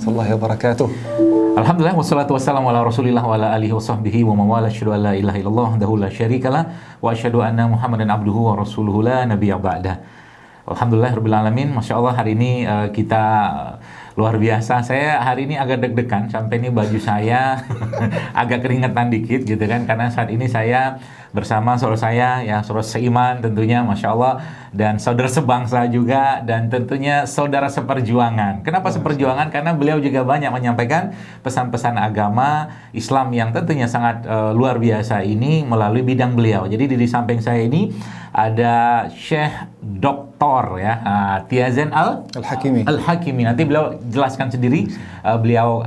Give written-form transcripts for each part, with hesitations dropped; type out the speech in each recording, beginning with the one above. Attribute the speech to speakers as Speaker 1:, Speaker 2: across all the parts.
Speaker 1: warahmatullahi wabarakatuh.
Speaker 2: Alhamdulillah wassalatu wassalamu ala Rasulillah wa ala alihi wa sahbihi wa mawala asyhadu an la ilaha illallah wahdahu la syarikalah wa asyhadu anna Muhammadan abduhu wa rasuluhu la nabiyya ba'dah. Alhamdulillah rabbil alamin. Masyaallah hari ini kita luar biasa. Saya hari ini agak deg-degan sampai ini baju saya agak keringetan dikit gitu kan, karena saat ini saya bersama saudara saya ya, saudara seiman tentunya, Masya Allah, dan saudara sebangsa juga, dan tentunya saudara seperjuangan. Kenapa seperjuangan? Karena beliau juga banyak menyampaikan pesan-pesan agama Islam yang tentunya sangat luar biasa ini melalui bidang beliau. Jadi di samping saya ini ada Syekh Doktor ya, Tiazen Al-Hakimi. Nanti beliau jelaskan sendiri beliau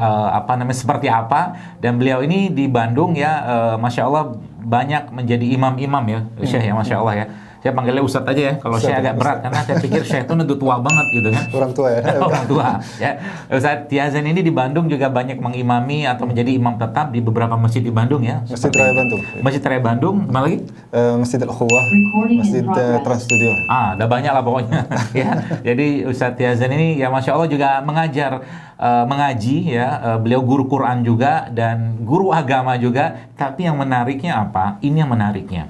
Speaker 2: seperti apa, dan beliau ini di Bandung ya, Masya Allah banyak menjadi imam-imam ya, Syekh ya, Masya Allah ya. Saya panggilnya Ustadz aja ya, kalau saya agak berat karena saya pikir Syekh itu udah tua banget gitu kan.
Speaker 1: Orang tua ya.
Speaker 2: Orang tua ya. Ustadz Tiazen ini di Bandung juga banyak mengimami atau menjadi imam tetap di beberapa masjid di Bandung ya.
Speaker 1: Masjid Raya Bandung.
Speaker 2: Masjid Raya Bandung, mana lagi?
Speaker 1: Masjid Al-Ukhuwah, Masjid Trans Studio.
Speaker 2: Udah banyak lah pokoknya. Ya. Jadi Ustadz Tiazen ini ya Masya Allah juga mengajar, mengaji ya, beliau guru Quran juga dan guru agama juga. Tapi yang menariknya apa? Ini yang menariknya.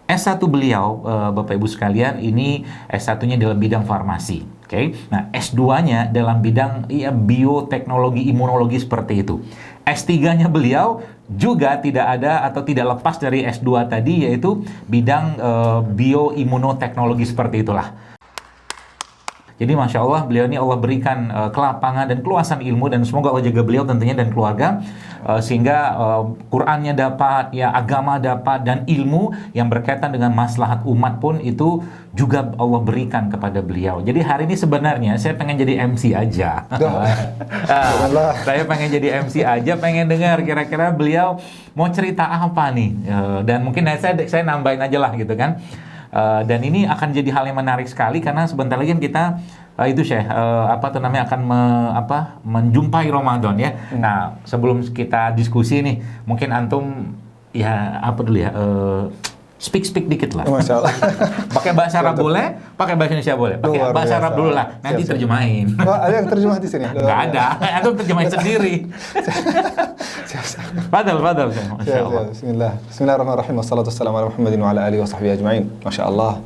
Speaker 2: S1 beliau, Bapak Ibu sekalian, ini S1-nya dalam bidang farmasi. Oke. Nah, S2-nya dalam bidang bioteknologi imunologi seperti itu. S3-nya beliau juga tidak ada atau tidak lepas dari S2 tadi, yaitu bidang bioimunoteknologi seperti itulah. Jadi Masya Allah beliau ini Allah berikan kelapangan dan keluasan ilmu, dan semoga Allah jaga beliau tentunya dan keluarga sehingga Qur'annya dapat, ya agama dapat, dan ilmu yang berkaitan dengan maslahat umat pun itu juga Allah berikan kepada beliau. Jadi hari ini sebenarnya saya pengen jadi MC aja. Saya pengen jadi MC aja, pengen dengar kira-kira beliau mau cerita apa nih, dan mungkin saya nambahin aja lah gitu kan. Dan ini akan jadi hal yang menarik sekali karena sebentar lagi kita itu Syekh akan menjumpai Ramadan ya. Nah, sebelum kita diskusi nih, mungkin antum ya speak dikit lah.
Speaker 1: Masya Allah.
Speaker 2: Pakai bahasa Arab boleh, pakai bahasa Indonesia boleh. Pakai bahasa Arab dulu lah, nanti terjemahin.
Speaker 1: Ada yang terjemah di sini?
Speaker 2: Nggak ada, antum terjemahin sendiri. Fadal. Masya Allah.
Speaker 1: Bismillahirrahmanirrahim. Wassalatu wassalamu ala Muhammadin wa ala alihi wa sahbihi ajma'in. Masya Allah.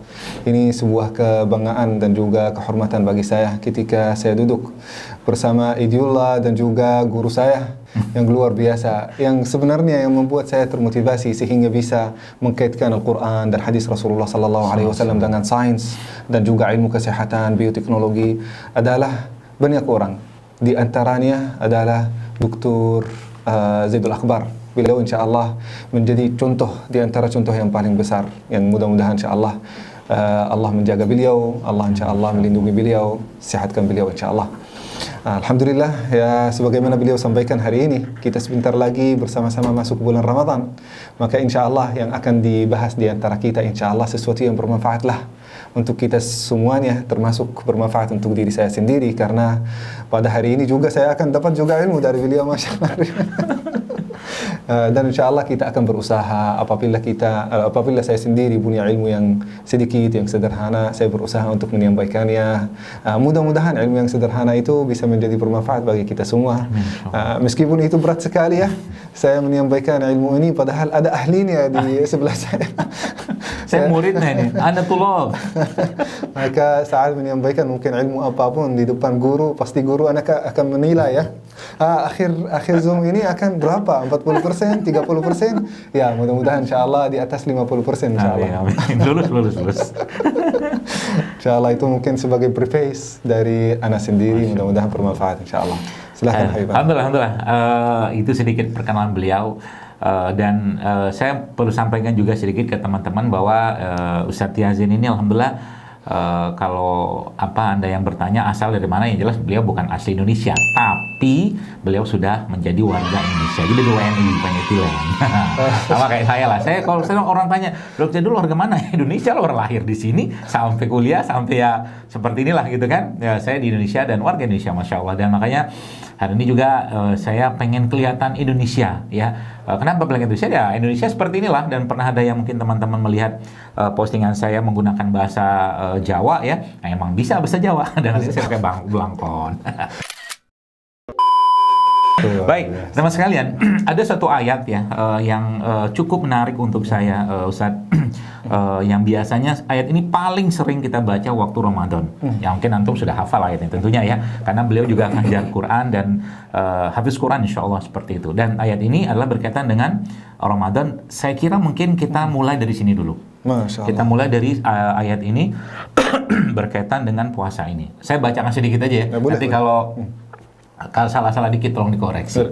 Speaker 1: Ini sebuah kebanggaan dan juga kehormatan bagi saya ketika saya duduk bersama Idiullah dan juga guru saya yang luar biasa, yang sebenarnya yang membuat saya termotivasi sehingga bisa mengkaitkan Al-Quran dan hadis Rasulullah Sallallahu Alaihi Wasallam dengan sains dan juga ilmu kesehatan, bioteknologi adalah banyak orang. Di antaranya adalah Dr. Zaidul Akbar. Beliau insya Allah menjadi contoh di antara contoh yang paling besar, yang mudah-mudahan insya Allah Allah menjaga beliau, Allah insya Allah melindungi beliau, sehatkan beliau insya Allah. Alhamdulillah ya, sebagaimana beliau sampaikan hari ini, kita sebentar lagi bersama-sama masuk bulan Ramadan. Maka insya Allah yang akan dibahas di antara kita insya Allah sesuatu yang bermanfaat lah untuk kita semuanya, termasuk bermanfaat untuk diri saya sendiri, karena pada hari ini juga saya akan dapat juga ilmu dari beliau, Masya Allah. Dan insya Allah kita akan berusaha apabila saya sendiri punya ilmu yang sedikit, yang sederhana, saya berusaha untuk menyampaikannya. Mudah-mudahan ilmu yang sederhana itu bisa menjadi bermanfaat bagi kita semua. Meskipun itu berat sekali ya, saya menyampaikan ilmu ini padahal ada ahlinya di sebelah saya.
Speaker 2: Saya muridnya ini, Anda tulab.
Speaker 1: Maka saat menyampaikan mungkin ilmu apapun di depan guru, pasti guru anak akan menilai ya. Akhir Zoom ini akan berapa? 40%, 30%? Ya, mudah-mudahan insyaAllah di atas 50% insyaAllah.
Speaker 2: Amin. Lulus.
Speaker 1: InsyaAllah itu mungkin sebagai preface dari anak sendiri, mudah-mudahan bermanfaat insyaAllah. Silahkan Habibah.
Speaker 2: Alhamdulillah. Itu sedikit perkenalan beliau. Dan saya perlu sampaikan juga sedikit ke teman-teman bahwa Ustadz Tiazen ini alhamdulillah, kalau Anda yang bertanya asal dari mana, yang jelas beliau bukan asli Indonesia, tapi beliau sudah menjadi warga Indonesia. Jadi WNI, Venezuela. Sama kayak saya lah. Kalau orang tanya, Dokter dulu warga mana? Indonesia lah, orang lahir di sini sampai kuliah sampai ya seperti inilah gitu kan. Ya, saya di Indonesia dan warga Indonesia, Masya Allah. Dan makanya hari ini juga saya pengen kelihatan Indonesia ya. Kenapa bilang Indonesia? Ya Indonesia seperti inilah, dan pernah ada yang mungkin teman-teman melihat postingan saya menggunakan bahasa Jawa ya. Nah, emang bisa bahasa Jawa dan nanti saya pakai belangkon. Baik, teman sekalian, ada satu ayat ya yang cukup menarik untuk saya, Ustadz. Yang biasanya ayat ini paling sering kita baca waktu Ramadan. Ya mungkin antum sudah hafal ayatnya tentunya ya, karena beliau juga ngajar Quran dan hafiz Quran insya Allah seperti itu. Dan ayat ini adalah berkaitan dengan Ramadan. Saya kira mungkin kita mulai dari sini dulu.
Speaker 1: Masya Allah.
Speaker 2: Kita mulai dari ayat ini berkaitan dengan puasa ini. Saya bacakan sedikit aja ya.
Speaker 1: Boleh,
Speaker 2: Nanti
Speaker 1: boleh.
Speaker 2: kalau salah-salah dikit tolong dikoreksi.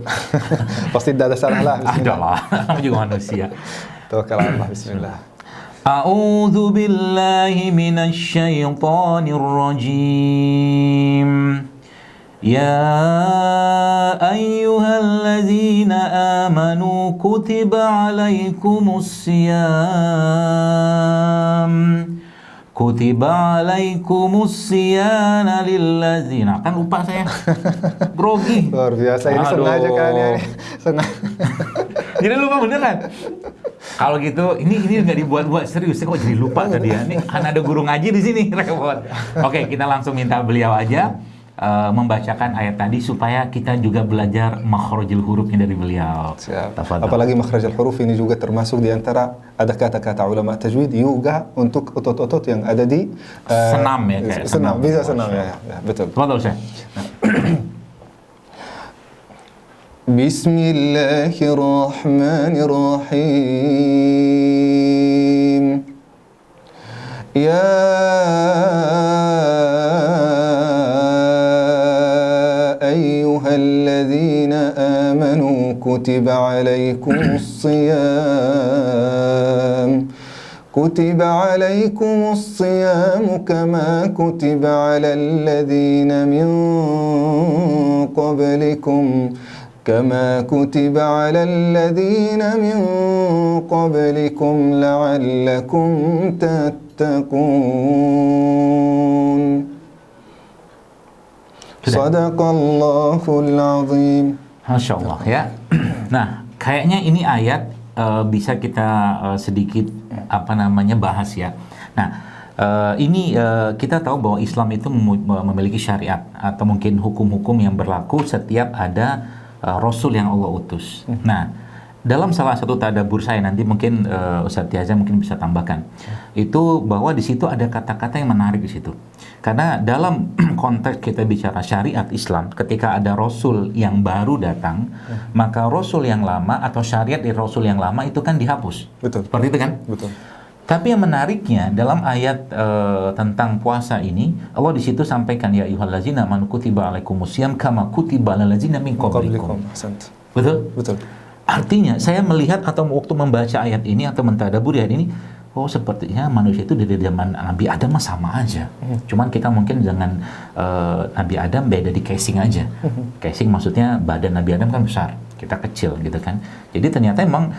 Speaker 1: Pasti tidak ada salah lah.
Speaker 2: Ada lah, kamu juga manusia.
Speaker 1: Tawakkal Allah, bismillah.
Speaker 2: A'udzu billahi minasy syaithanir rajim. Ya ayyuhalladzina amanu kutiba alaikumus siyam. Kutiba alaikumus siyana lilladzina. Kan lupa saya. Grogi.
Speaker 1: Luar biasa, ini sengaja kan ya. Sengaja.
Speaker 2: Jadi lupa beneran. Kalau gitu, ini nggak dibuat-buat serius. Saya kok jadi lupa tadi ya. Ini kan ada guru ngaji di sini, repot. Oke, kita langsung minta beliau aja membacakan ayat tadi supaya kita juga belajar makhrajul hurufnya dari beliau.
Speaker 1: Siap.
Speaker 2: Tafadhal.
Speaker 1: Apalagi makhrajul huruf ini juga termasuk di antara ada kata-kata ulama tajwid juga untuk otot-otot yang ada di
Speaker 2: Senam ya, kayak
Speaker 1: senam. Bisa senam
Speaker 2: Masya
Speaker 1: ya, betul.
Speaker 2: Tafadhal, Ustaz.
Speaker 1: Bismillahirrahmanirrahim. Ya ayyuhalladzina amanu kutiba alaikumus siyam. كتب عليكم الصيام كما كتب على الذين من قبلكم لعلكم تتقون صدق الله العظيم.
Speaker 2: Masya Allah ya. Nah, kayaknya ini ayat bisa kita sedikit bahas ya. Nah, ini kita tahu bahwa Islam itu memiliki syariat atau mungkin hukum-hukum yang berlaku setiap ada Rasul yang Allah utus. Nah, dalam salah satu tadabbur saya nanti mungkin Ustadz Tiaza mungkin bisa tambahkan itu bahwa di situ ada kata-kata yang menarik di situ. Karena dalam konteks kita bicara syariat Islam, ketika ada Rasul yang baru datang, maka Rasul yang lama atau syariat di Rasul yang lama itu kan dihapus.
Speaker 1: Betul.
Speaker 2: Seperti itu kan?
Speaker 1: Betul.
Speaker 2: Tapi yang menariknya dalam ayat tentang puasa ini, Allah di situ sampaikan ya ayyuhallazina amanu kutiba alaikumusiyam kama kutiba alal ladzina min qablikum. Betul?
Speaker 1: Betul.
Speaker 2: Artinya saya melihat atau waktu membaca ayat ini atau mentadabbur ayat ini, oh sepertinya manusia itu dari zaman Nabi Adam mah sama aja. Cuman kita mungkin dengan Nabi Adam beda di casing aja. Casing maksudnya badan Nabi Adam kan besar, kita kecil gitu kan. Jadi ternyata emang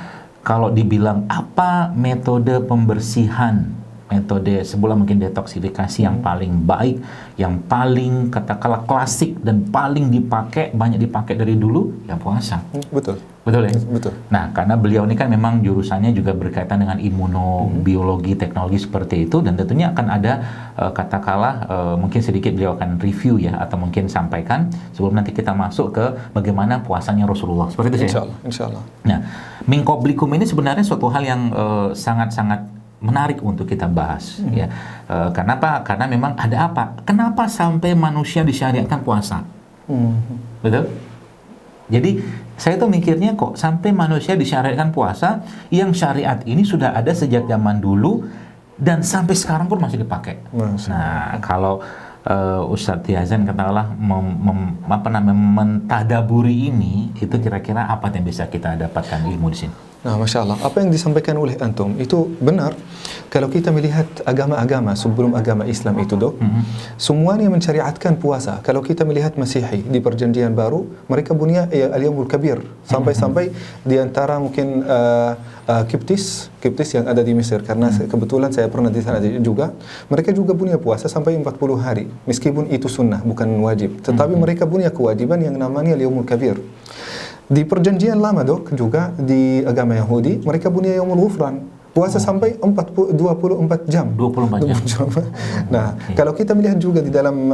Speaker 2: kalau dibilang apa metode pembersihan, metode sebelum mungkin detoksifikasi yang paling baik, yang paling katakanlah klasik dan paling dipakai, banyak dipakai dari dulu, ya puasa.
Speaker 1: Betul.
Speaker 2: Betul ya?
Speaker 1: Betul.
Speaker 2: Nah, karena beliau ini kan memang jurusannya juga berkaitan dengan imunobiologi, teknologi seperti itu, dan tentunya akan ada katakanlah mungkin sedikit beliau akan review ya, atau mungkin sampaikan sebelum nanti kita masuk ke bagaimana puasanya Rasulullah. Seperti itu ya?
Speaker 1: Insyaallah.
Speaker 2: Nah, min qablikum ini sebenarnya suatu hal yang sangat-sangat menarik untuk kita bahas ya. Kenapa? Karena memang ada apa? Kenapa sampai manusia disyariatkan puasa? Betul? Jadi saya tuh mikirnya kok sampai manusia disyariatkan puasa yang syariat ini sudah ada sejak zaman dulu dan sampai sekarang pun masih dipakai. Nah, kalau Ustadz Tiazan katakanlah mentadaburi ini, itu kira-kira apa yang bisa kita dapatkan ilmu di sini?
Speaker 1: Nah, Masya Allah, apa yang disampaikan oleh Antum itu benar. Kalau kita melihat agama-agama sebelum agama Islam itu, Dok, semuanya mensyariatkan puasa. Kalau kita melihat Masihi di perjanjian baru, mereka punya al-Yaumul Kabir. Sampai-sampai di antara mungkin Kiptis yang ada di Mesir, karena kebetulan saya pernah di sana juga, mereka juga punya puasa sampai 40 hari. Meskipun itu sunnah, bukan wajib. Tetapi mereka punya kewajiban yang namanya al-Yaumul Kabir. Di perjanjian lama, Dok, juga di agama Yahudi, mereka punya Yaumul Ghufran. Puasa sampai 24 jam.
Speaker 2: 24 jam.
Speaker 1: Nah, kalau kita melihat juga di dalam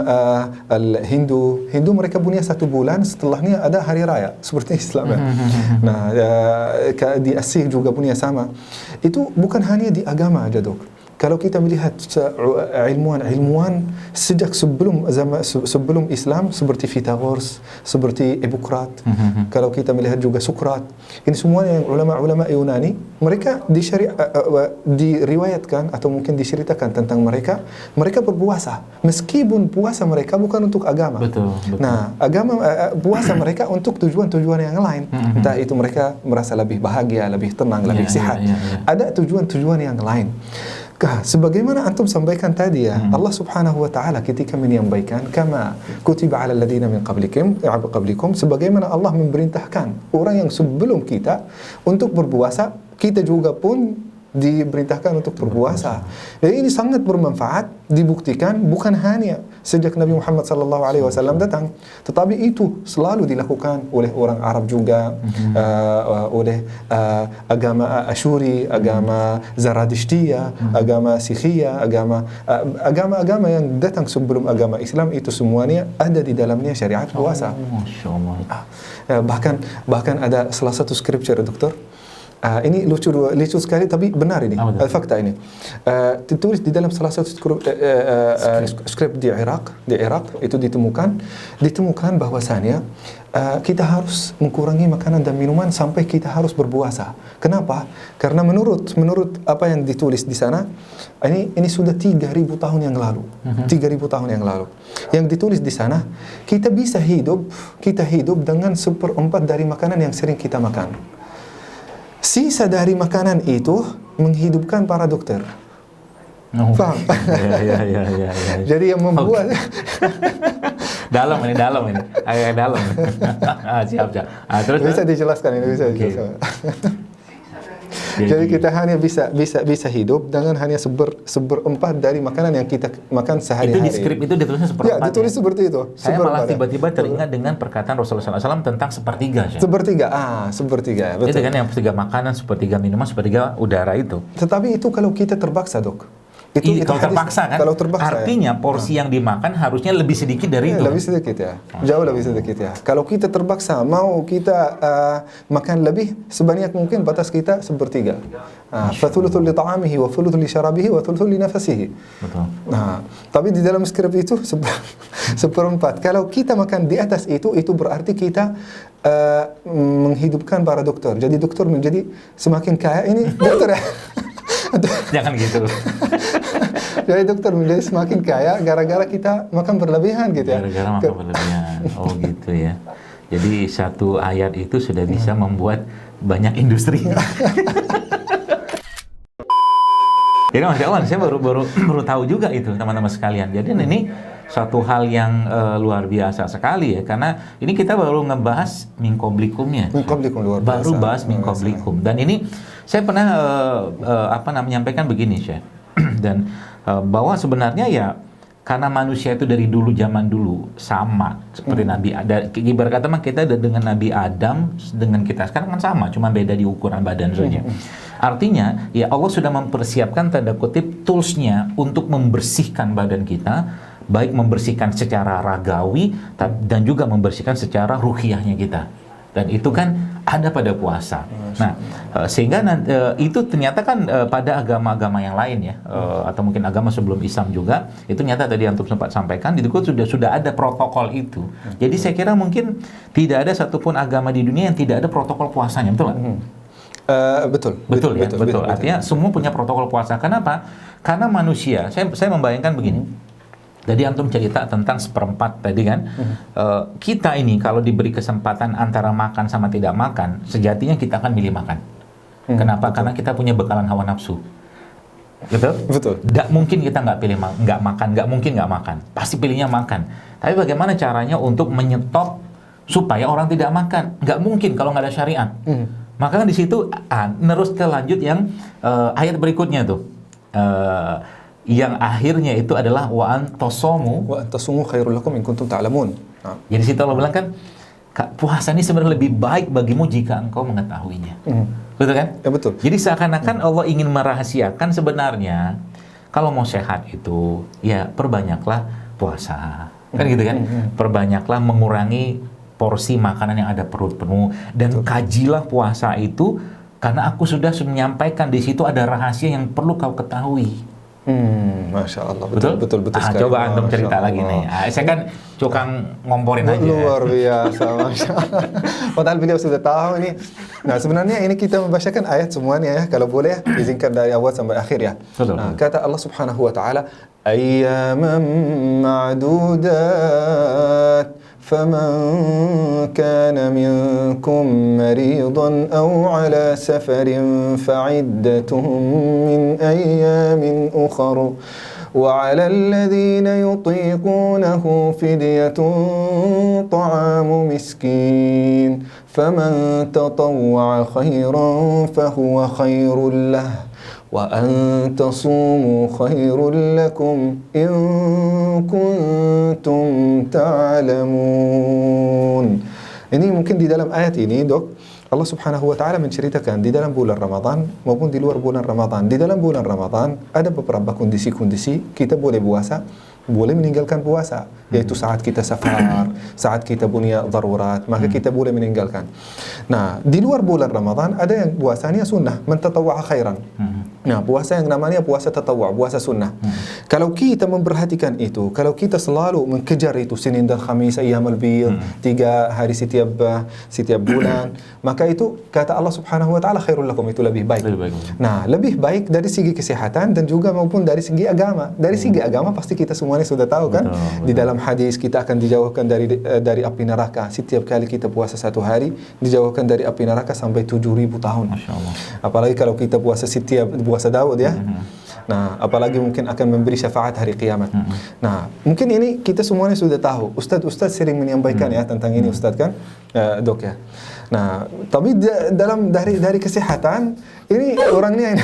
Speaker 1: Hindu mereka punya 1 bulan, setelahnya ada hari raya seperti Islam ya. Nah, di Asia juga punya sama. Itu bukan hanya di agama aja, Dok. Kalau kita melihat ilmuwan sejak sebelum Islam seperti Pythagoras, seperti Hippokrat, kalau kita melihat juga Sukrat, ini semuanya yang ulama-ulama Yunani, mereka diriwayatkan atau mungkin diceritakan tentang mereka berpuasa, meskipun puasa mereka bukan untuk agama.
Speaker 2: Betul.
Speaker 1: Nah, puasa mereka untuk tujuan-tujuan yang lain. Entah itu mereka merasa lebih bahagia, lebih tenang, lebih sehat. Ada tujuan-tujuan yang lain. Sebagaimana antum sampaikan tadi ya, Allah Subhanahu wa taala ketika menyampaikan kama kutiba 'alal ladzina min qablikum, sebagaimana Allah memerintahkan orang yang sebelum kita untuk berpuasa, kita juga pun diperintahkan untuk berpuasa. Jadi ini sangat bermanfaat, dibuktikan bukan hanya sejak Nabi Muhammad SAW datang, tetapi itu selalu dilakukan oleh orang Arab juga, oleh agama Asyuri, agama Zaradishtiyah, agama Sikhiyah, agama-agama yang datang sebelum agama Islam, itu semuanya ada di dalamnya syariat puasa.
Speaker 2: Masya Allah.
Speaker 1: Bahkan ada salah satu scripture, Dokter. Ini lucu sekali tapi benar ini, fakta ini. Ditulis di dalam salah satu skrip di Irak itu ditemukan bahwasannya kita harus mengurangi makanan dan minuman sampai kita harus berpuasa. Kenapa? Karena menurut apa yang ditulis di sana, ini sudah 3.000 tahun yang lalu. 3.000 tahun yang lalu. Yang ditulis di sana, kita bisa hidup dengan 1/4 dari makanan yang sering kita makan. Sisa dari makanan itu menghidupkan para dokter. Paham?
Speaker 2: Ya.
Speaker 1: Jadi yang membuat
Speaker 2: dalam ini. Agak dalam. Siap. Terus
Speaker 1: bisa dijelaskan ini, bisa dijelaskan. Jadi kita hanya bisa hidup dengan hanya 1/4 dari makanan yang kita makan sehari-hari.
Speaker 2: Itu di skrip itu ditulisnya 1/4.
Speaker 1: Ya, ditulis seperti itu.
Speaker 2: Saya malah tiba-tiba teringat dengan perkataan Rasulullah SAW tentang sepertiga.
Speaker 1: Sepertiga, betul.
Speaker 2: Itu kan yang 1/3 makanan, 1/3 minuman, 1/3 udara itu.
Speaker 1: Tetapi itu kalau kita terpaksa, Dok.
Speaker 2: Kalau terpaksa kan, artinya porsi yang dimakan harusnya lebih sedikit dari itu.
Speaker 1: Lebih sedikit ya, jauh lebih sedikit ya. Kalau kita terpaksa mau kita makan lebih, sebanyak mungkin batas kita 1/3. Fathuluthul li ta'amihi wa thuluthul li syarabihi wa thuluthul li nafasihi.
Speaker 2: Betul.
Speaker 1: Nah, tapi di dalam skrip itu 1/4. Kalau kita makan di atas itu berarti kita menghidupkan para dokter. Jadi dokter menjadi semakin kaya. Ini dokter ya.
Speaker 2: Jangan gitu.
Speaker 1: Jadi dokter menjadi semakin kaya gara-gara kita makan berlebihan gitu ya.
Speaker 2: Gara-gara makan berlebihan. Oh gitu ya. Jadi satu ayat itu sudah bisa membuat banyak industri. Jadi Masya Allah, saya baru tahu juga itu teman-teman sekalian. Jadi ini suatu hal yang luar biasa sekali ya, karena ini kita baru ngebahas min qablikumnya.
Speaker 1: Min qablikum luar biasa.
Speaker 2: Baru bahas min qablikum. Dan ini saya pernah menyampaikan begini, Syekh. Dan bahwa sebenarnya ya karena manusia itu dari dulu, zaman dulu sama seperti Nabi Adam. Ibarat kata mah kita dengan Nabi Adam dengan kita sekarang kan sama, cuma beda di ukuran badan saja. Artinya ya Allah sudah mempersiapkan tanda kutip toolsnya untuk membersihkan badan kita, baik membersihkan secara ragawi dan juga membersihkan secara ruhiyahnya kita. Dan itu kan ada pada puasa. Nah, sehingga itu ternyata kan pada agama-agama yang lain ya, atau mungkin agama sebelum Islam juga, itu ternyata tadi antum sempat sampaikan, itu sudah ada protokol itu. Jadi saya kira mungkin tidak ada satupun agama di dunia yang tidak ada protokol puasanya, betul nggak? Betul. Artinya semua punya protokol puasa. Kenapa? Karena manusia, saya membayangkan begini. Jadi antum cerita tentang 1/4 tadi kan, kita ini kalau diberi kesempatan antara makan sama tidak makan, sejatinya kita akan milih makan. Kenapa? Karena kita punya bekalan hawa nafsu. Betul. Nggak mungkin kita nggak makan. Pasti pilihnya makan. Tapi bagaimana caranya untuk menyetop supaya orang tidak makan? Nggak mungkin kalau nggak ada syariat. Maka di situ terus lanjut yang ayat berikutnya tuh. Yang akhirnya itu adalah wa antasumu
Speaker 1: khairul lakum in kuntum ta'lamun.
Speaker 2: Jadi situ Allah bilang kan, puasa ini sebenarnya lebih baik bagimu jika engkau mengetahuinya. Betul kan?
Speaker 1: Ya betul.
Speaker 2: Jadi seakan-akan Allah ingin merahasiakan sebenarnya kalau mau sehat itu ya perbanyaklah puasa. Kan gitu kan? Perbanyaklah mengurangi porsi makanan yang ada perut penuh dan kajilah puasa itu karena aku sudah menyampaikan di situ ada rahasia yang perlu kau ketahui.
Speaker 1: Masya Allah, betul sekali.
Speaker 2: Coba antum cerita lagi nih. Saya kan tukang ngomporin aja.
Speaker 1: Luar biasa, Masya Allah. Padahal beliau sudah tahu ini. Nah, sebenarnya ini kita membacakan ayat semuanya ya. Kalau boleh, izinkan dari awal sampai akhir ya. Nah, kata Allah Subhanahu wa Ta'ala, ayyaman ma'dudat. فمن كان منكم مريضا أو على سفر فعدة من أيام أخر وعلى الذين يطيقونه فدية طعام مسكين فمن تطوع خيرا فهو خير له وأن تصوموا خير لكم إن كنتم تعلمون. Ini mungkin di dalam ayat ini, Dok, Allah Subhanahu wa Ta'ala menceritakan di dalam bulan Ramadan maupun di luar bulan Ramadan. Di dalam bulan Ramadan ada beberapa kondisi-kondisi kita boleh puasa, boleh meninggalkan puasa, yaitu saat kita safar, saat kita punya darurat, maka kita boleh meninggalkan. Nah, di luar bulan Ramadan ada yang puasanya sunnah, man tatawwa'a khairan. Nah, puasa yang namanya puasa tatawwa', puasa sunnah. Kalau kita memperhatikan itu, kalau kita selalu mengejar itu Senin dan Khamis, ayyamul bid, 3 hari setiap bulan, maka itu kata Allah Subhanahu wa Ta'ala khairul lakum, itu lebih baik. Nah, lebih baik dari segi kesehatan dan juga maupun dari segi agama. Dari segi agama pasti kita semuanya sudah tahu kan? Di dalam hadis kita akan dijauhkan dari api neraka. Setiap kali kita puasa 1 hari dijauhkan dari api neraka sampai 7.000 tahun. Masya Allah. Apalagi kalau kita puasa puasa Daud ya. Nah, apalagi mungkin akan memberi syafaat hari kiamat. Nah, mungkin ini kita semuanya sudah tahu. Ustadz sering menyampaikan ya tentang ini, Ustadz kan, Dok ya. Nah, tapi dari kesehatan ini orangnya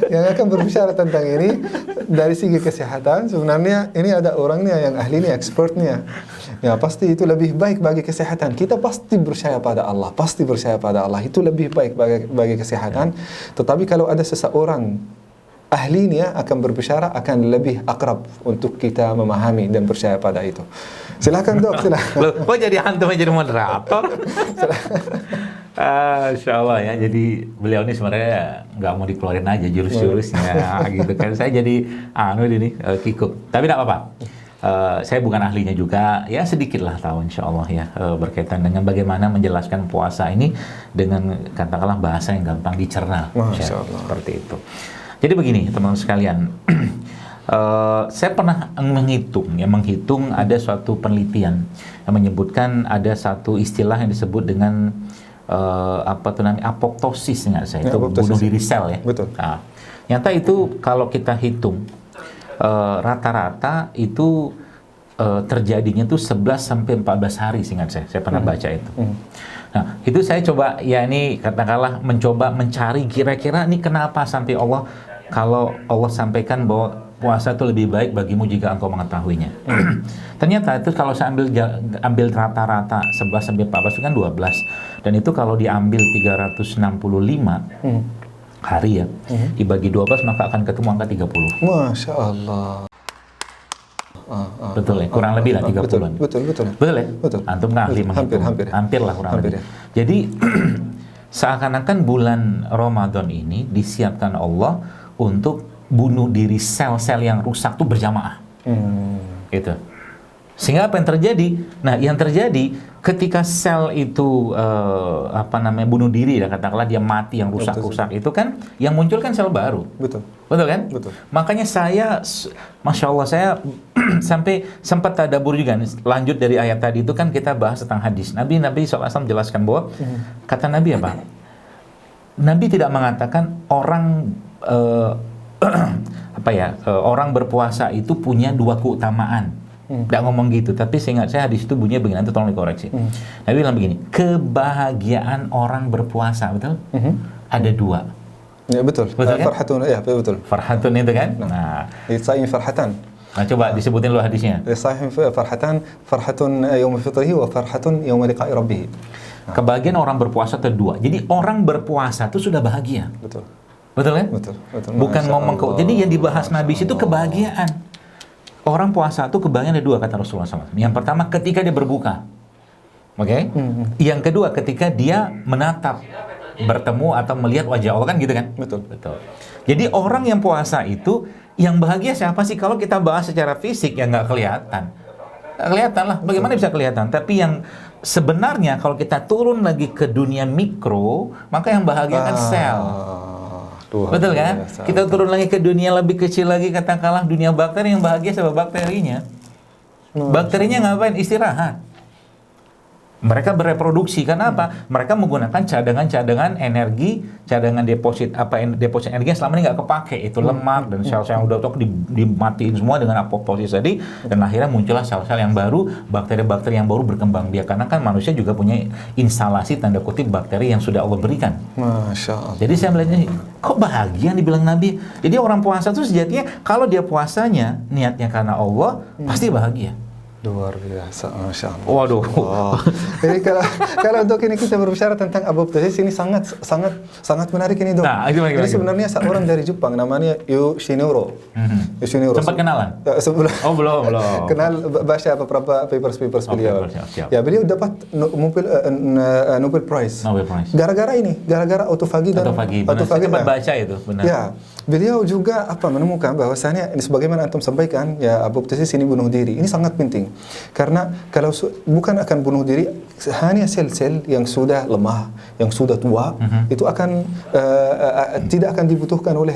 Speaker 1: yang akan berbicara tentang ini dari segi kesehatan, sebenarnya ini ada orangnya yang ahlinya, expertnya. Ya, pasti itu lebih baik bagi kesehatan. Kita pasti percaya pada Allah, pasti percaya pada Allah. Itu lebih baik bagi kesehatan. Tetapi kalau ada seseorang ahlinya akan berbicara, akan lebih akrab untuk kita memahami dan percaya pada itu. Silakan, Dok, silakan.
Speaker 2: Kok jadi antum yang jadi moderator? Insya Allah ya, jadi beliau ini sebenarnya nggak mau dikeluarin aja jurus-jurusnya gitu kan. Saya jadi ini kikuk. Tapi tidak apa-apa. Saya bukan ahlinya juga, ya sedikit lah tahu insya Allah ya berkaitan dengan bagaimana menjelaskan puasa ini dengan katakanlah bahasa yang gampang dicerna.
Speaker 1: Masya Allah.
Speaker 2: Seperti itu. Jadi begini teman-teman sekalian, saya pernah menghitung ada suatu penelitian yang menyebutkan ada satu istilah yang disebut dengan apoptosis, ingat saya, itu bunuh diri sel ya.
Speaker 1: Betul.
Speaker 2: Nah, nyata itu kalau kita hitung rata-rata itu terjadinya tuh 11 sampai 14 hari, seingat saya pernah baca itu. Nah, itu saya coba ya ini katakanlah mencoba mencari kira-kira ini kenapa sampai kalau Allah sampaikan bahwa puasa itu lebih baik bagimu jika engkau mengetahuinya. Ternyata itu kalau saya ambil rata-rata 11 sampai 14 itu kan 12. Dan itu kalau diambil 365 hari ya, dibagi 12 maka akan ketemu angka 30.
Speaker 1: Masya Allah.
Speaker 2: Betul ya, kurang lebih lah 30-an.
Speaker 1: Betul
Speaker 2: ya? Betul. Antum kan ahli menghitung. Hampir lah kurang lebih.
Speaker 1: Ya.
Speaker 2: Jadi seakan-akan bulan Ramadan ini disiapkan Allah untuk bunuh diri sel-sel yang rusak tuh berjamaah. Gitu. Sehingga apa yang terjadi? Nah, yang terjadi ketika sel itu bunuh diri, ya katakanlah dia mati, yang rusak-rusak itu kan yang muncul kan sel baru. Betul kan? Betul. Makanya saya, masya Allah, saya sampai sempat tadabbur juga. Lanjut dari ayat tadi itu kan kita bahas tentang hadis. Nabi SAW jelaskan bahwa kata Nabi apa? Nabi tidak mengatakan orang orang berpuasa itu punya 2 keutamaan. Tidak ngomong gitu, tapi seingat saya hadis itu bunyinya begini, nanti tolong dikoreksi. Nabi bilang begini, kebahagiaan orang berpuasa, betul? Ada 2.
Speaker 1: Ya betul.
Speaker 2: Betul kan?
Speaker 1: Farhatun, ya betul.
Speaker 2: Farhatun itu kan? Nah,
Speaker 1: Saim farhatan.
Speaker 2: Nah, coba disebutin lu hadisnya.
Speaker 1: Saim farhatun yaum fitrihi wa farhatun yaum liqa'i rabbih.
Speaker 2: Kebahagiaan orang berpuasa itu dua. Jadi orang berpuasa itu sudah bahagia.
Speaker 1: Betul.
Speaker 2: Betul kan?
Speaker 1: Betul.
Speaker 2: Bukan
Speaker 1: Masya
Speaker 2: ngomong
Speaker 1: Allah.
Speaker 2: jadi yang dibahas Nabi itu
Speaker 1: Masya Allah.
Speaker 2: kebahagiaan. Orang puasa itu kebahagiaan ada dua kata Rasulullah SAW. Yang pertama ketika dia berbuka. Oke? Yang kedua ketika dia menatap, bertemu atau melihat wajah Allah, kan gitu kan?
Speaker 1: Betul.
Speaker 2: Betul. Jadi orang yang puasa itu yang bahagia siapa sih? Kalau kita bahas secara fisik ya nggak kelihatan. Nggak kelihatan lah. Bagaimana bisa kelihatan? Tapi yang sebenarnya kalau kita turun lagi ke dunia mikro, maka yang bahagia kan sel.
Speaker 1: Tuhan
Speaker 2: Betul kan?
Speaker 1: biasa.
Speaker 2: Kita turun lagi ke dunia lebih kecil lagi, katakanlah dunia bakteri, yang bahagia sama bakterinya. Bakterinya ngapain? Istirahat. Mereka bereproduksi. Karena apa? Mereka menggunakan cadangan-cadangan energi, cadangan deposit deposit energi yang selama ini nggak kepake. Itu lemak dan sel-sel yang udah dimatiin semua dengan apoptosis tadi, dan akhirnya muncullah sel-sel yang baru, bakteri-bakteri yang baru berkembang biak. Karena kan manusia juga punya instalasi tanda kutip bakteri yang sudah Allah berikan.
Speaker 1: Masya Allah.
Speaker 2: Jadi saya melihatnya, kok bahagia dibilang Nabi? Jadi orang puasa itu sejatinya kalau dia puasanya niatnya karena Allah, pasti bahagia.
Speaker 1: Luar biasa, Masya Allah.
Speaker 2: Waduh.
Speaker 1: Jadi kalau untuk ini kita berbicara tentang apoptosis, ini sangat menarik ini, Dok.
Speaker 2: Nah, gimana?
Speaker 1: Ini sebenarnya seorang dari Jepang, namanya Yoshinoro. Yoshinoro.
Speaker 2: Sempat kenalan?
Speaker 1: Sebelum.
Speaker 2: Oh, belum.
Speaker 1: Kenal, baca beberapa papers beliau.
Speaker 2: Siap.
Speaker 1: Ya, beliau dapat Nobel Prize.
Speaker 2: Nobel Prize.
Speaker 1: Gara-gara autofagi dan
Speaker 2: Autofagi. Benar, saya sempat baca itu, benar.
Speaker 1: Ya, beliau juga menemukan bahwasannya ini sebagaimana antum sampaikan, ya apoptosis ini bunuh diri. Ini sangat penting. Karena kalau bukan akan bunuh diri, hanya sel-sel yang sudah lemah, yang sudah tua, itu akan tidak akan dibutuhkan oleh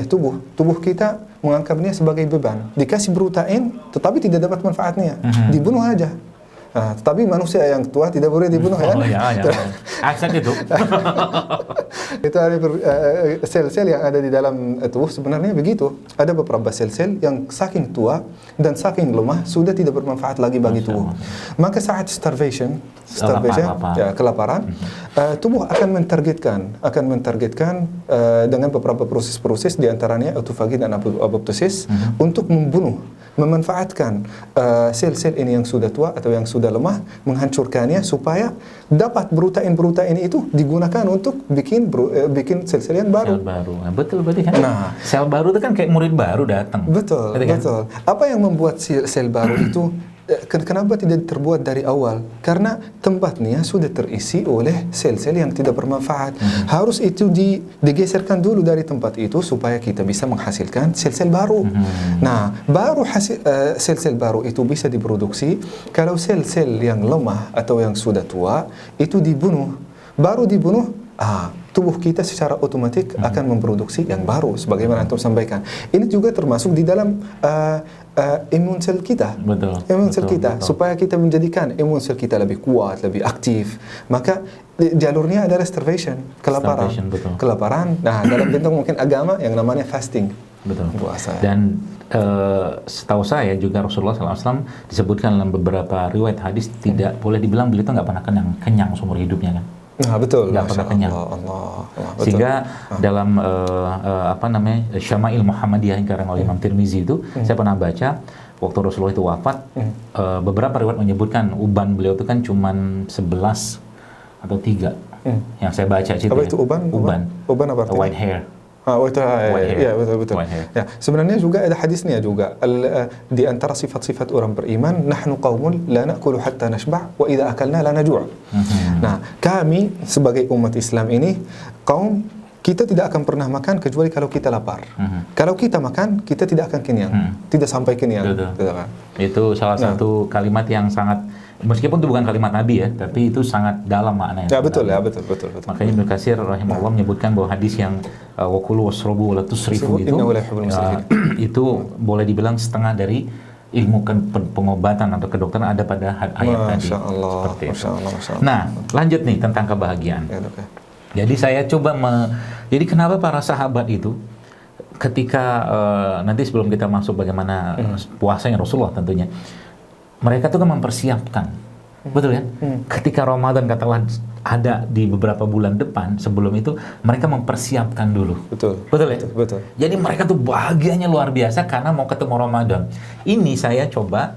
Speaker 1: tubuh. Tubuh kita menganggapnya sebagai beban. Dikasih protein, tetapi tidak dapat manfaatnya. Dibunuh aja. Tapi manusia yang tua tidak boleh dibunuh, kan?
Speaker 2: Oh ya. Aksen itu.
Speaker 1: Itu ada sel-sel yang ada di dalam tubuh sebenarnya begitu. Ada beberapa sel-sel yang saking tua dan saking lemah sudah tidak bermanfaat lagi bagi tubuh. Maka saat starvation, ya, kelaparan, tubuh akan mentargetkan dengan beberapa proses-proses diantaranya autofagi dan apoptosis untuk memanfaatkan sel-sel ini yang sudah tua atau yang sudah lemah, menghancurkannya supaya dapat protein itu digunakan untuk bikin sel-sel yang baru.
Speaker 2: Sel baru. Nah, betul berarti kan.
Speaker 1: Nah,
Speaker 2: sel baru itu kan kayak murid baru datang.
Speaker 1: Betul. Apa yang membuat sel baru itu kenapa tidak terbuat dari awal? Karena tempatnya sudah terisi oleh sel-sel yang tidak bermanfaat. Harus itu digeserkan dulu dari tempat itu supaya kita bisa menghasilkan sel-sel baru. Nah, baru sel-sel baru itu bisa diproduksi kalau sel-sel yang lemah atau yang sudah tua itu dibunuh. Baru dibunuh, tubuh kita secara otomatis akan memproduksi yang baru, sebagaimana antum sampaikan. Ini juga termasuk di dalam imun sel kita. Imun sel kita, supaya kita menjadikan imun sel kita lebih kuat, lebih aktif. Maka jalurnya adalah starvation, kelaparan. Nah, dalam bentuk mungkin agama yang namanya fasting.
Speaker 2: Betul.
Speaker 1: Puasa.
Speaker 2: Dan setahu saya juga Rasulullah SAW disebutkan dalam beberapa riwayat hadis tidak boleh dibilang beliau itu nggak pernah kenyang seumur hidupnya kan.
Speaker 1: Nah, betul.
Speaker 2: Nggak pernah kenyang.
Speaker 1: Allah,
Speaker 2: sehingga dalam Syama'il Muhammadiyah yang dikarang oleh Imam Tirmizi itu, saya pernah baca waktu Rasulullah itu wafat, beberapa riwayat menyebutkan uban beliau itu kan cuman 11 atau 3 yang saya baca situ.
Speaker 1: Apa itu uban? Uban apa artinya?
Speaker 2: White hair.
Speaker 1: White hair. Ya, betul. Ya, sebenarnya juga ada hadisnya juga. Di antara sifat-sifat orang beriman, nahnu qaumun la na'kulu hatta nashba' wa idza akalna la najua'. Nah, kami sebagai umat Islam ini kaum kita tidak akan pernah makan kecuali kalau kita lapar. Kalau kita makan, kita tidak akan kenyang. Tidak sampai kenyang.
Speaker 2: Betul. Itu salah satu kalimat yang sangat, meskipun itu bukan kalimat Nabi ya, tapi itu sangat dalam maknanya.
Speaker 1: Ya, betul.
Speaker 2: Makanya Ibnu Katsir rahimahullah menyebutkan bahwa hadis yang wakulu wasrobu wala tusrifu itu boleh dibilang setengah dari ilmu pengobatan atau kedokteran ada pada ayat tadi. Seperti itu. Nah, lanjut nih tentang kebahagiaan. Jadi saya coba jadi kenapa para sahabat itu ketika nanti sebelum kita masuk bagaimana puasanya Rasulullah tentunya, mereka tuh kan mempersiapkan, betul kan? Ketika Ramadan katakanlah ada di beberapa bulan depan, sebelum itu mereka mempersiapkan dulu. Betul ya?
Speaker 1: Betul.
Speaker 2: Jadi mereka tuh bahagianya luar biasa karena mau ketemu Ramadan. Ini saya coba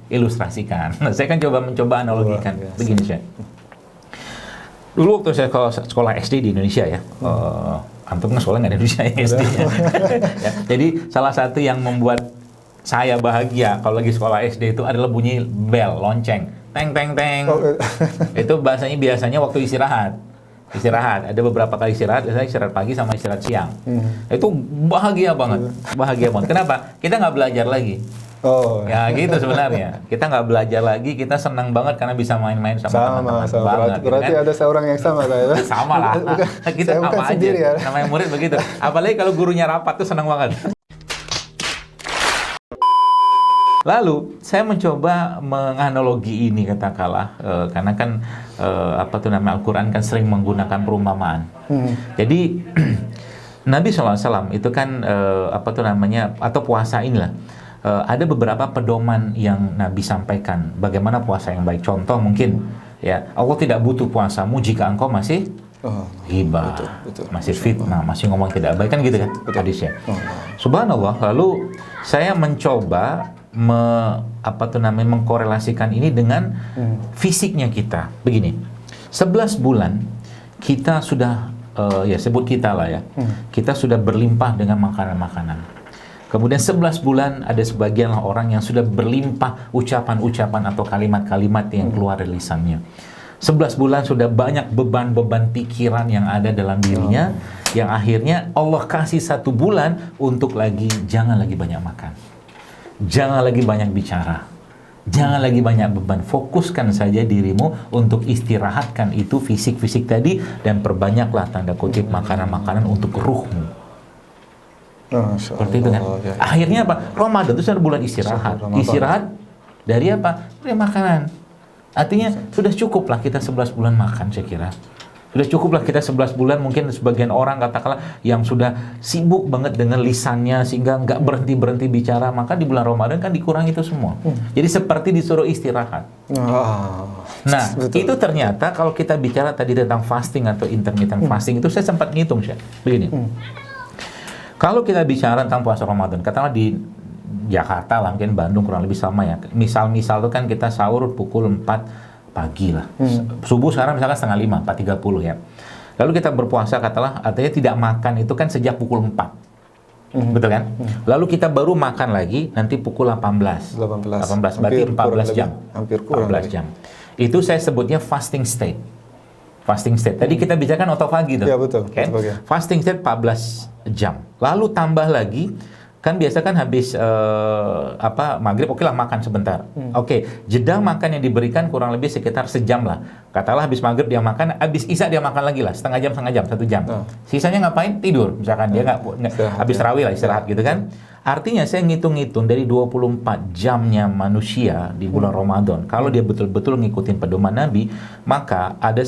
Speaker 2: ilustrasikan. Nah, saya kan mencoba analogikan. Begini Syekh. Dulu waktu saya sekolah SD di Indonesia ya, antum kan sekolah nggak di Indonesia ya SD. Ya, jadi salah satu yang membuat saya bahagia kalau lagi sekolah SD itu adalah bunyi bel, lonceng, teng teng teng. Itu biasanya waktu istirahat. Ada beberapa kali istirahat, biasanya istirahat pagi sama istirahat siang. Itu bahagia banget. Kenapa? Kita nggak belajar lagi. Ya gitu sebenarnya. Kita nggak belajar lagi, kita senang banget karena bisa main-main sama teman-teman.
Speaker 1: Berarti ada seorang yang sama kayak.
Speaker 2: Sama lah. Kita sama aja. Ya. Namanya murid begitu. Apalagi kalau gurunya rapat tuh senang banget. Lalu saya mencoba menganalogi ini katakanlah karena kan Al-Quran kan sering menggunakan perumpamaan. Jadi Nabi SAW itu kan atau puasa inilah. Ada beberapa pedoman yang Nabi sampaikan bagaimana puasa yang baik. Contoh mungkin ya, Allah tidak butuh puasamu jika engkau masih ghibah, masih fitnah, masih ngomong tidak baik, kan gitu kan hadisnya. Subhanallah. Lalu saya mencoba mengkorelasikan ini dengan fisiknya kita. Begini, 11 bulan kita sudah sebut kita lah ya, kita sudah berlimpah dengan makanan-makanan. Kemudian 11 bulan ada sebagian orang yang sudah berlimpah ucapan-ucapan atau kalimat-kalimat yang keluar dari lisannya. 11 bulan sudah banyak beban-beban pikiran yang ada dalam dirinya, yang akhirnya Allah kasih 1 bulan untuk jangan lagi banyak makan, jangan lagi banyak bicara, jangan lagi banyak beban. Fokuskan saja dirimu untuk istirahatkan itu fisik-fisik tadi, dan perbanyaklah tanda kutip makanan-makanan untuk ruhmu. Seperti itu kan. Akhirnya apa? Ramadan itu sudah bulan istirahat. Istirahat dari apa? Dari makanan. Artinya sudah cukuplah kita 11 bulan makan, saya kira. Sudah cukuplah kita 11 bulan, mungkin sebagian orang katakanlah yang sudah sibuk banget dengan lisannya sehingga nggak berhenti-berhenti bicara, maka di bulan Ramadan kan dikurangi itu semua. Jadi seperti disuruh istirahat. Nah, itu ternyata kalau kita bicara tadi tentang fasting atau intermittent fasting, itu saya sempat ngitung, Syekh. Begini. Kalau kita bicara tentang puasa Ramadan, katakanlah di Jakarta lah, mungkin Bandung kurang lebih sama ya. Misal itu kan kita sahur pukul 4 pagi lah. Subuh sekarang misalkan setengah 5, 4.30 ya. Lalu kita berpuasa katakanlah, artinya tidak makan itu kan sejak pukul 4. Betul kan? Lalu kita baru makan lagi nanti pukul 18. Berarti 14 jam.
Speaker 1: Hampir kurang
Speaker 2: 14 jam. Itu saya sebutnya fasting state. Tadi kita bicarakan autofagi tuh.
Speaker 1: Ya betul.
Speaker 2: Okay? Fasting state 14 jam. Lalu tambah lagi, kan biasa kan habis maghrib, oke lah makan sebentar. Jeda makan yang diberikan kurang lebih sekitar sejam lah. Katalah habis maghrib dia makan, habis isya dia makan lagi lah, setengah jam, 1 jam. Sisanya ngapain? Tidur. Misalkan dia nggak habis tarawih lah, istirahat gitu kan. Artinya saya ngitung-ngitung dari 24 jamnya manusia di bulan Ramadan, kalau dia betul-betul ngikutin pedoman Nabi, maka ada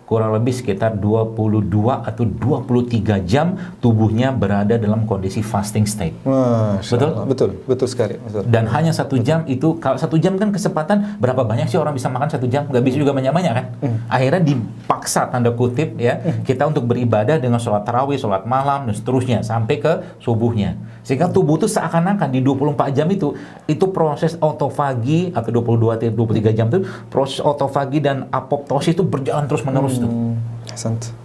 Speaker 2: kurang lebih sekitar 22 atau 23 jam tubuhnya berada dalam kondisi fasting state. Betul sekali. Dan hanya 1 jam itu, kalau 1 jam kan kesempatan berapa banyak sih orang bisa makan 1 jam? Nggak bisa juga banyak-banyak kan? Akhirnya dipaksa tanda kutip ya, kita untuk beribadah dengan sholat tarawih, sholat malam dan seterusnya sampai ke subuhnya. Sehingga tubuh itu seakan-akan di 24 jam itu proses autofagi, atau 22-23 jam itu proses autofagi dan apoptosis itu berjalan terus-menerus tuh.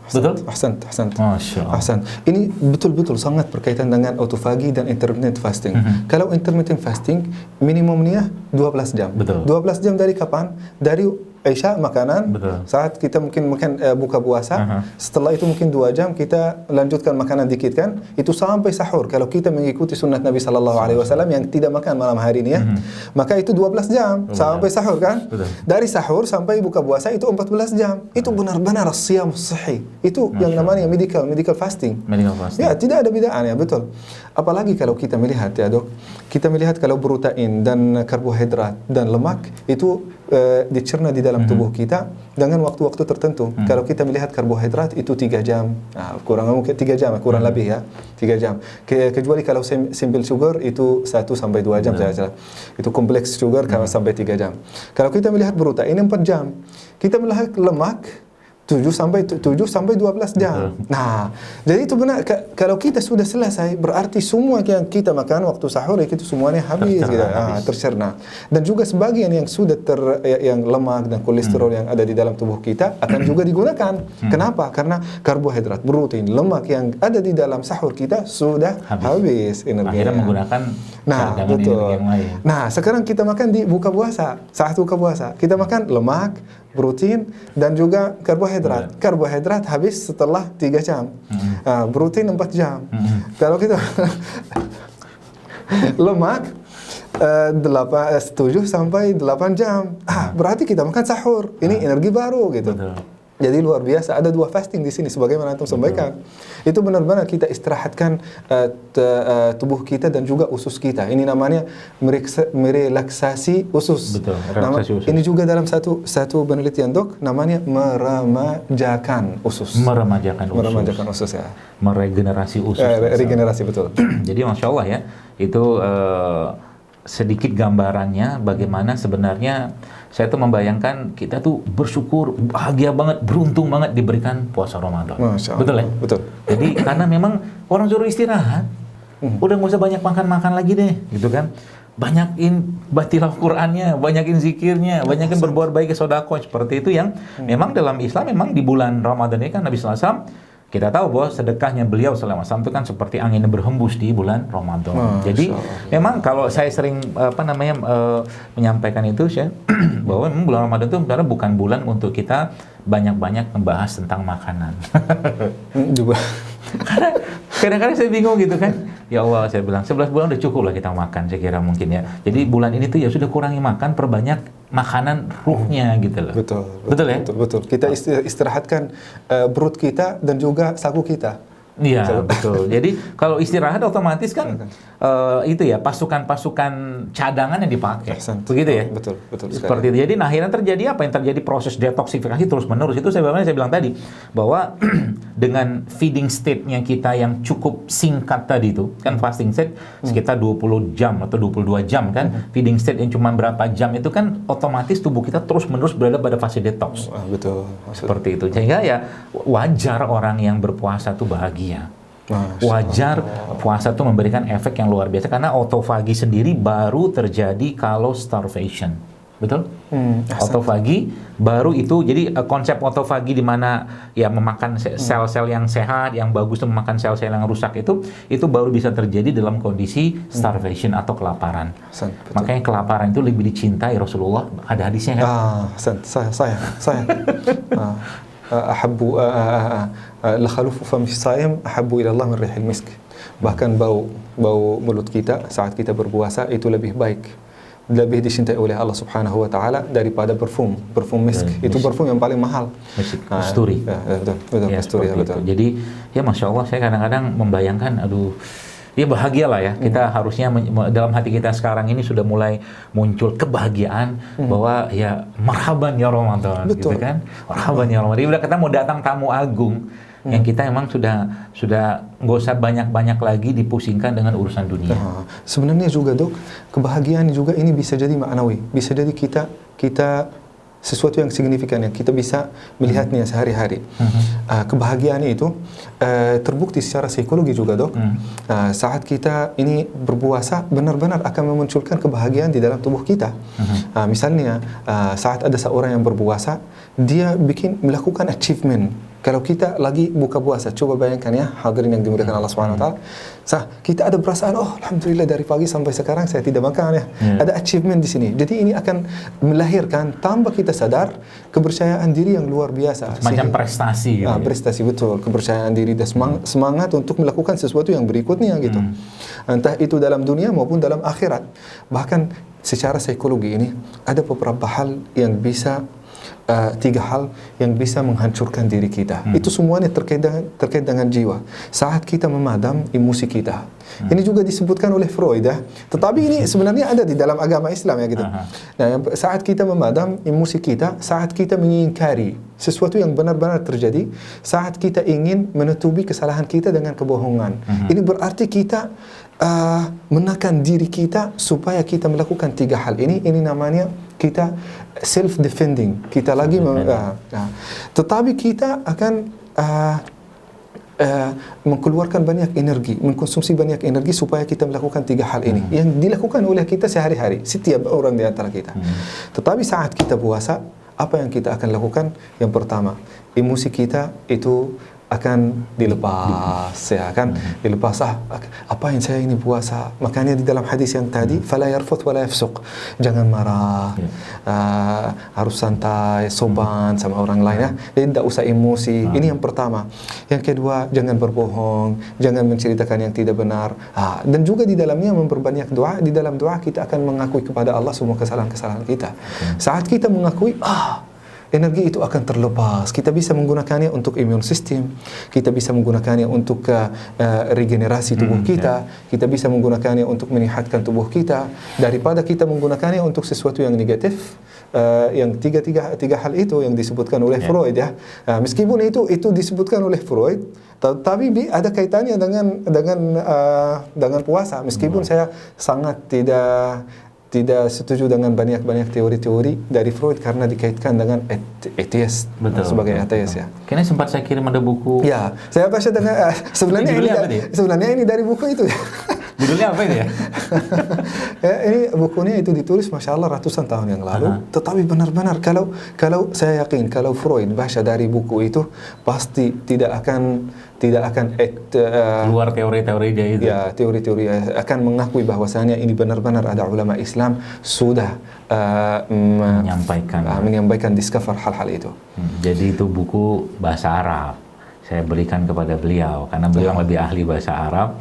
Speaker 1: Betul? Ahsan. Ini betul-betul sangat berkaitan dengan autofagi dan intermittent fasting. Kalau intermittent fasting minimumnya 12 jam.
Speaker 2: Betul.
Speaker 1: 12 jam dari kapan? Dari Isya makanan, saat kita mungkin buka puasa, setelah itu mungkin 2 jam kita lanjutkan makanan dikit kan, itu sampai sahur. Kalau kita mengikuti sunnah Nabi SAW yang tidak makan malam hari ini ya, maka itu 12 jam sampai sahur kan. Dari sahur sampai buka puasa itu 14 jam. Itu benar-benar siyam sahih. Itu yang namanya medical fasting. Ya, tidak ada bedaan ya, betul. Apalagi kalau kita melihat ya dok, kita melihat kalau protein dan karbohidrat dan lemak itu dicerna di dalam tubuh kita dengan waktu-waktu tertentu. Kalau kita melihat karbohidrat itu 3 jam, kurang mungkin 3 jam, kurang lebih ya, 3 jam. Kecuali kalau simple sugar itu 1 sampai 2 jam saja. Itu kompleks sugar sampai 3 jam. Kalau kita melihat protein 4 jam. Kita melihat lemak 7 sampai 12 jam.
Speaker 2: Betul.
Speaker 1: Nah, jadi itu benar. Kalau kita sudah selesai, berarti semua yang kita makan waktu sahur itu semuanya habis, gitu. Tercerna. Dan juga sebagian yang sudah yang lemak dan kolesterol yang ada di dalam tubuh kita akan juga digunakan. Kenapa? Karena karbohidrat, protein, lemak yang ada di dalam sahur kita sudah habis energinya.
Speaker 2: Akhirnya menggunakan cadangan energi yang lain.
Speaker 1: Nah, sekarang kita makan di buka puasa, saat buka puasa. Kita makan lemak, protein, dan juga karbohidrat. Karbohidrat habis setelah 3 jam. Protein 4 jam. Kalau kita lemak 7 sampai 8 jam. Berarti kita makan sahur. Ini energi baru gitu.
Speaker 2: Betul.
Speaker 1: Jadi luar biasa. Ada 2 fasting di sini sebagaimana antum sampaikan. Itu benar-benar kita istirahatkan tubuh kita dan juga usus kita. Ini namanya merelaksasi usus.
Speaker 2: Betul, relaksasi usus.
Speaker 1: Ini juga dalam satu penelitian, Dok, namanya meremajakan usus. Meremajakan usus ya.
Speaker 2: Meregenerasi usus.
Speaker 1: Regenerasi, betul.
Speaker 2: Jadi Masya Allah ya, itu sedikit gambarannya bagaimana sebenarnya saya tuh membayangkan kita tuh bersyukur, bahagia banget, beruntung banget diberikan puasa Ramadan. Betul ya?
Speaker 1: Betul.
Speaker 2: Jadi karena memang orang suruh istirahat, udah nggak usah banyak makan lagi deh, gitu kan? Banyakin baca Qur'annya, banyakin zikirnya, banyakin berbuat baik ke sedekah, seperti itu yang memang dalam Islam memang di bulan Ramadan ini kan Nabi sallallahu alaihi wasallam kita tahu bahwa sedekahnya beliau sallallahu alaihi wasallam itu kan seperti angin yang berhembus di bulan Ramadan. Jadi memang kalau saya sering menyampaikan itu ya bahwa memang bulan Ramadan itu sebenarnya bukan bulan untuk kita banyak-banyak membahas tentang makanan.
Speaker 1: Juga.
Speaker 2: Karena kadang-kadang saya bingung gitu kan. Ya Allah, saya bilang 11 bulan udah cukup lah kita makan, saya kira mungkin ya. Jadi bulan ini tuh ya sudah kurangi makan, perbanyak makanan ruhnya gitu loh.
Speaker 1: Betul
Speaker 2: ya?
Speaker 1: Betul. Kita istirahatkan perut kita dan juga saku kita.
Speaker 2: Iya, betul. Jadi kalau istirahat otomatis kan itu ya pasukan-pasukan cadangan yang dipakai. Begitu ya?
Speaker 1: Betul.
Speaker 2: Seperti itu. Jadi akhirnya terjadi apa yang terjadi, proses detoksifikasi terus-menerus. Itu saya bilang tadi bahwa dengan feeding state-nya kita yang cukup singkat tadi itu, kan fasting state sekitar 20 jam atau 22 jam kan. Feeding state yang cuma berapa jam itu kan otomatis tubuh kita terus-menerus berada pada fase detox.
Speaker 1: Betul.
Speaker 2: Seperti itu. Sehingga ya wajar orang yang berpuasa itu bahagia. Wajar puasa itu memberikan efek yang luar biasa karena autofagi sendiri baru terjadi kalau starvation. Betul? Autofagi baru itu, jadi konsep autofagi di mana ya memakan sel-sel yang sehat, yang bagus itu memakan sel-sel yang rusak itu baru bisa terjadi dalam kondisi starvation atau kelaparan. Makanya kelaparan itu lebih dicintai Rasulullah. Ada hadisnya kan?
Speaker 1: Saya. Ahabbu al-khalufu fami shaim ahabbu ila Allah min rihil misk. Bahkan bau mulut kita saat kita berpuasa itu lebih dicintai oleh Allah Subhanahu wa taala daripada parfum misk. Itu parfum yang paling mahal.
Speaker 2: Kasturi.
Speaker 1: Betul, kasturi ya, betul.
Speaker 2: Jadi ya Masya Allah, saya kadang-kadang membayangkan ya bahagialah ya. Kita harusnya dalam hati kita sekarang ini sudah mulai muncul kebahagiaan bahwa ya marhaban ya Ramadan, gitu kan? Marhaban ya Ramadan. Udah kita mau datang tamu agung yang kita emang sudah nggak usah banyak-banyak lagi dipusingkan dengan urusan dunia.
Speaker 1: Sebenarnya juga, Dok, kebahagiaan juga ini bisa jadi maknawi. Bisa jadi kita sesuatu yang signifikan yang kita bisa melihatnya sehari-hari. Kebahagiaan itu terbukti secara psikologi juga, Dok. Saat kita ini berpuasa benar-benar akan memunculkan kebahagiaan di dalam tubuh kita. Misalnya saat ada seorang yang berpuasa, dia melakukan achievement. Kalau kita lagi buka puasa, coba bayangkan ya, hadirin yang dimuliakan Allah Subhanahu wa taala. Kita ada perasaan, alhamdulillah dari pagi sampai sekarang saya tidak makan ya. Ada achievement di sini. Jadi ini akan melahirkan tanpa kita sadar kepercayaan diri yang luar biasa.
Speaker 2: Macam prestasi gitu.
Speaker 1: Prestasi, betul. Kepercayaan diri dan semangat untuk melakukan sesuatu yang berikutnya gitu. Entah itu dalam dunia maupun dalam akhirat. Bahkan secara psikologi ini ada beberapa hal yang bisa 3 hal yang bisa menghancurkan diri kita. Itu semuanya terkait dengan jiwa. Saat kita memadam emosi kita. Ini juga disebutkan oleh Freud ya. Tetapi ini sebenarnya ada di dalam agama Islam ya gitu. Nah, saat kita memadam emosi kita, saat kita mengingkari sesuatu yang benar-benar terjadi, saat kita ingin menutupi kesalahan kita dengan kebohongan. Ini berarti kita menekan diri kita supaya kita melakukan 3 hal ini. Ini namanya kita self defending. Kita lagi tetapi kita akan mengeluarkan banyak energi, mengkonsumsi banyak energi supaya kita melakukan 3 hal ini yang dilakukan oleh kita sehari-hari, setiap orang di antara kita. Tetapi saat kita puasa, apa yang kita akan lakukan? Yang pertama, emosi kita itu akan dilepas, ya kan? Dilepas, apain saya ini puasa? Makanya di dalam hadis yang tadi, fala yarfuth wala yafsuq. Jangan marah, harus santai, sopan sama orang lain, ya. Jadi tidak usah emosi. Ini yang pertama. Yang kedua, jangan berbohong, jangan menceritakan yang tidak benar. Dan juga di dalamnya memperbanyak doa. Di dalam doa kita akan mengakui kepada Allah semua kesalahan-kesalahan kita. Saat kita mengakui, energi itu akan terlepas. Kita bisa menggunakannya untuk immune system, kita bisa menggunakannya untuk regenerasi tubuh kita, kita bisa menggunakannya untuk menyehatkan tubuh kita, daripada kita menggunakannya untuk sesuatu yang negatif. Yang tiga hal itu yang disebutkan oleh Freud, ya. Meskipun itu disebutkan oleh Freud, tapi ada kaitannya dengan puasa. Meskipun saya sangat tidak setuju dengan banyak teori-teori dari Freud karena dikaitkan dengan atheist, sebagai atheist, ya.
Speaker 2: Kayaknya sempat saya kirim ada buku.
Speaker 1: Ya, saya baca dengan sebenarnya ini dari buku itu.
Speaker 2: Judulnya apa itu ya?
Speaker 1: Ini bukunya itu ditulis Masya Allah ratusan tahun yang lalu. Tetapi benar-benar kalau saya yakin kalau Freud baca dari buku itu pasti tidak akan
Speaker 2: keluar teori-teori dia itu.
Speaker 1: Ya, teori-teori akan mengakui bahwasanya ini benar-benar ada ulama Islam sudah menyampaikan discover hal-hal itu.
Speaker 2: Jadi itu buku bahasa Arab. Saya berikan kepada beliau karena beliau lebih ahli bahasa Arab.